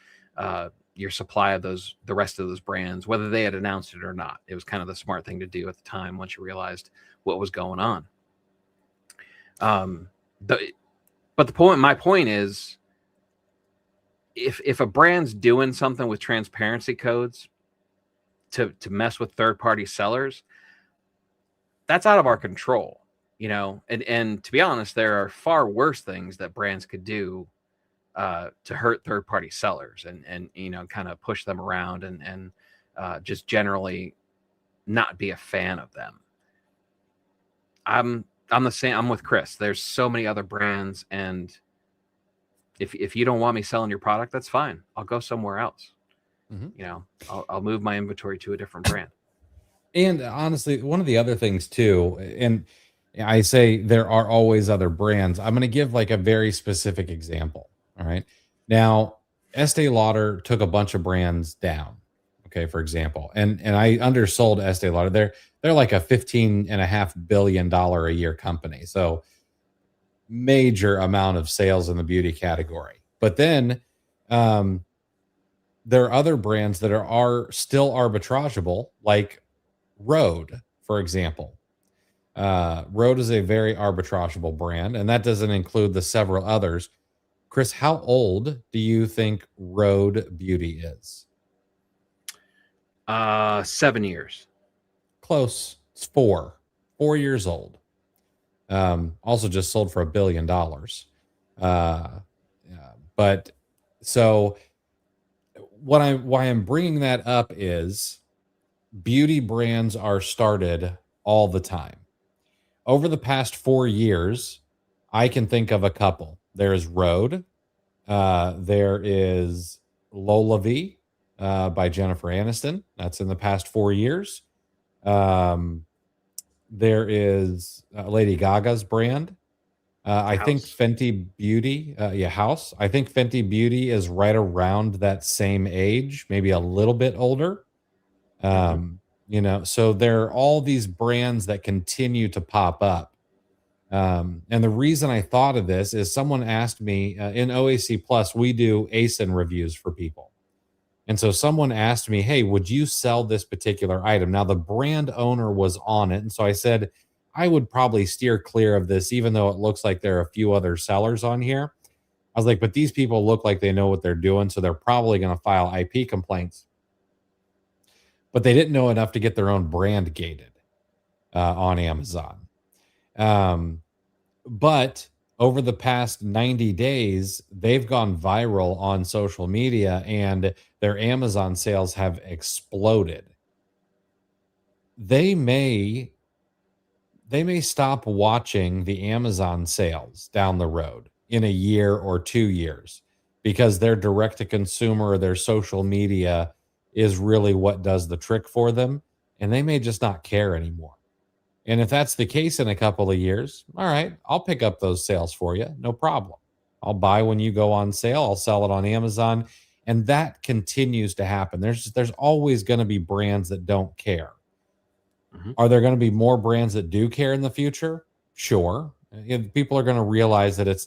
your supply of the rest of those brands, whether they had announced it or not. It was kind of the smart thing to do at the time once you realized what was going on. But my point is, if a brand's doing something with transparency codes to mess with third-party sellers, that's out of our control, and to be honest, there are far worse things that brands could do to hurt third-party sellers and kind of push them around and just generally not be a fan of them. I'm the same. I'm with Chris. There's so many other brands, and if you don't want me selling your product, that's fine. I'll go somewhere else. Mm-hmm. I'll move my inventory to a different brand. And honestly, one of the other things too, and I say there are always other brands. I'm going to give like a very specific example. All right. Now, Estee Lauder took a bunch of brands down. Okay, for example, and I undersold Estee Lauder. They're like a $15.5 billion a year company. So major amount of sales in the beauty category. But then there are other brands that are still arbitrageable, like Rhode, for example. Rhode is a very arbitrageable brand, and that doesn't include the several others. Chris, how old do you think Rhode Beauty is? 7 years. Close. It's 4 years old. Also just sold for $1 billion. But so why I'm bringing that up is beauty brands are started all the time. Over the past 4 years, I can think of a couple. There's Rhode. There is Lola V by Jennifer Aniston. That's in the past 4 years. There is Lady Gaga's brand. I think Fenty Beauty, House. I think Fenty Beauty is right around that same age, maybe a little bit older. So there are all these brands that continue to pop up. And the reason I thought of this is someone asked me in OAC Plus, we do ASIN reviews for people. And so someone asked me, hey, would you sell this particular item? Now, the brand owner was on it. And so I said, I would probably steer clear of this, even though it looks like there are a few other sellers on here. I was like, but these people look like they know what they're doing. So they're probably going to file IP complaints. But they didn't know enough to get their own brand gated on Amazon. But over the past 90 days, they've gone viral on social media and their Amazon sales have exploded. They may stop watching the Amazon sales down the road in a year or 2 years because their direct to consumer or their social media is really what does the trick for them. And they may just not care anymore. And if that's the case in a couple of years, all right, I'll pick up those sales for you. No problem. I'll buy when you go on sale. I'll sell it on Amazon. And that continues to happen. There's always going to be brands that don't care. Are there going to be more brands that do care in the future? Sure. People are going to realize that it's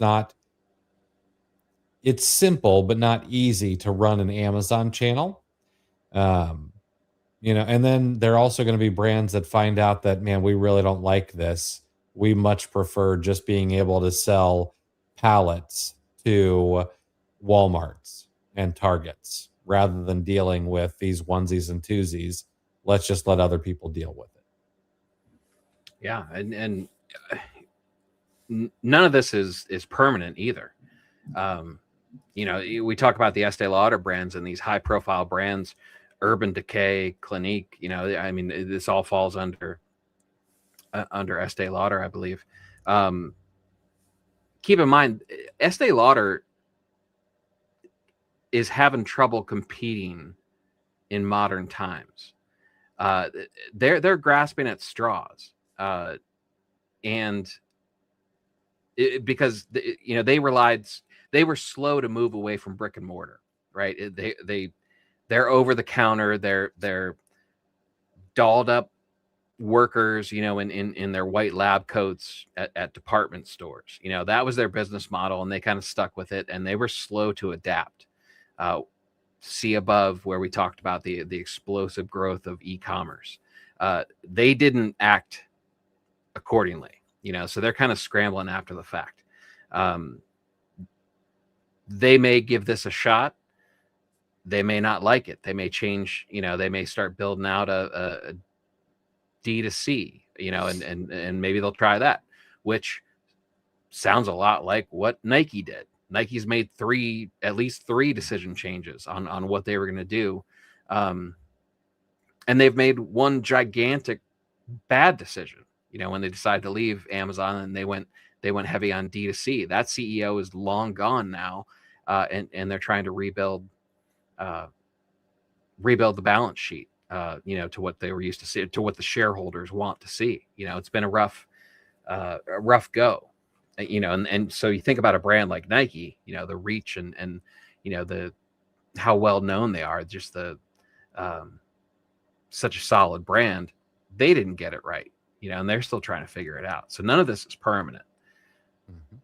simple, but not easy to run an Amazon channel. And then there are also going to be brands that find out that, man, we really don't like this. We much prefer just being able to sell pallets to Walmarts and Targets rather than dealing with these onesies and twosies. Let's just let other people deal with it. Yeah. And none of this is permanent either. We talk about the Estee Lauder brands and these high profile brands, Urban Decay, Clinique, this all falls under Estee Lauder, I believe. Keep in mind, Estee Lauder is having trouble competing in modern times. They're grasping at straws, because they were slow to move away from brick and mortar, right? They're over the counter. They're dolled up workers, in their white lab coats at department stores. That was their business model, and they kind of stuck with it. And they were slow to adapt. See above where we talked about the explosive growth of e-commerce. They didn't act accordingly, so they're kind of scrambling after the fact. They may give this a shot. They may not like it. They may change, they may start building out a D2C, and maybe they'll try that, which sounds a lot like what Nike did. Nike's made at least three decision changes on what they were going to do. And they've made one gigantic bad decision, when they decided to leave Amazon and they went heavy on D2C. That CEO is long gone now. And they're trying to rebuild the balance sheet, to what they were used to see, to what the shareholders want to see. It's been a rough go. And so you think about a brand like Nike, the reach and the how well known they are, just the such a solid brand. They didn't get it right, and they're still trying to figure it out. So none of this is permanent. Mm-hmm.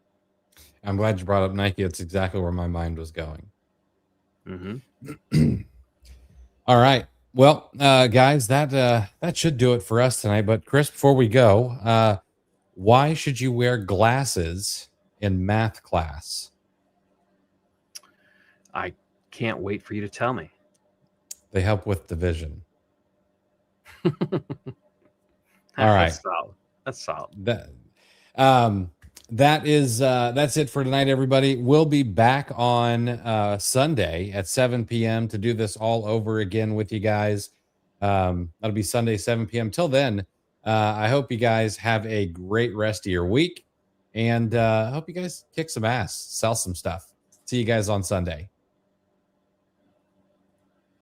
I'm glad you brought up Nike. It's exactly where my mind was going. Mm-hmm. All right. Well, guys, that should do it for us tonight. But Chris, before we go, why should you wear glasses in math class? I can't wait for you to tell me. They help with division. All right. That's solid. That's it for tonight, everybody. We'll be back on Sunday at 7 p.m. to do this all over again with you guys. That'll be Sunday, 7 p.m. Till then, I hope you guys have a great rest of your week, and I hope you guys kick some ass, sell some stuff. See you guys on Sunday.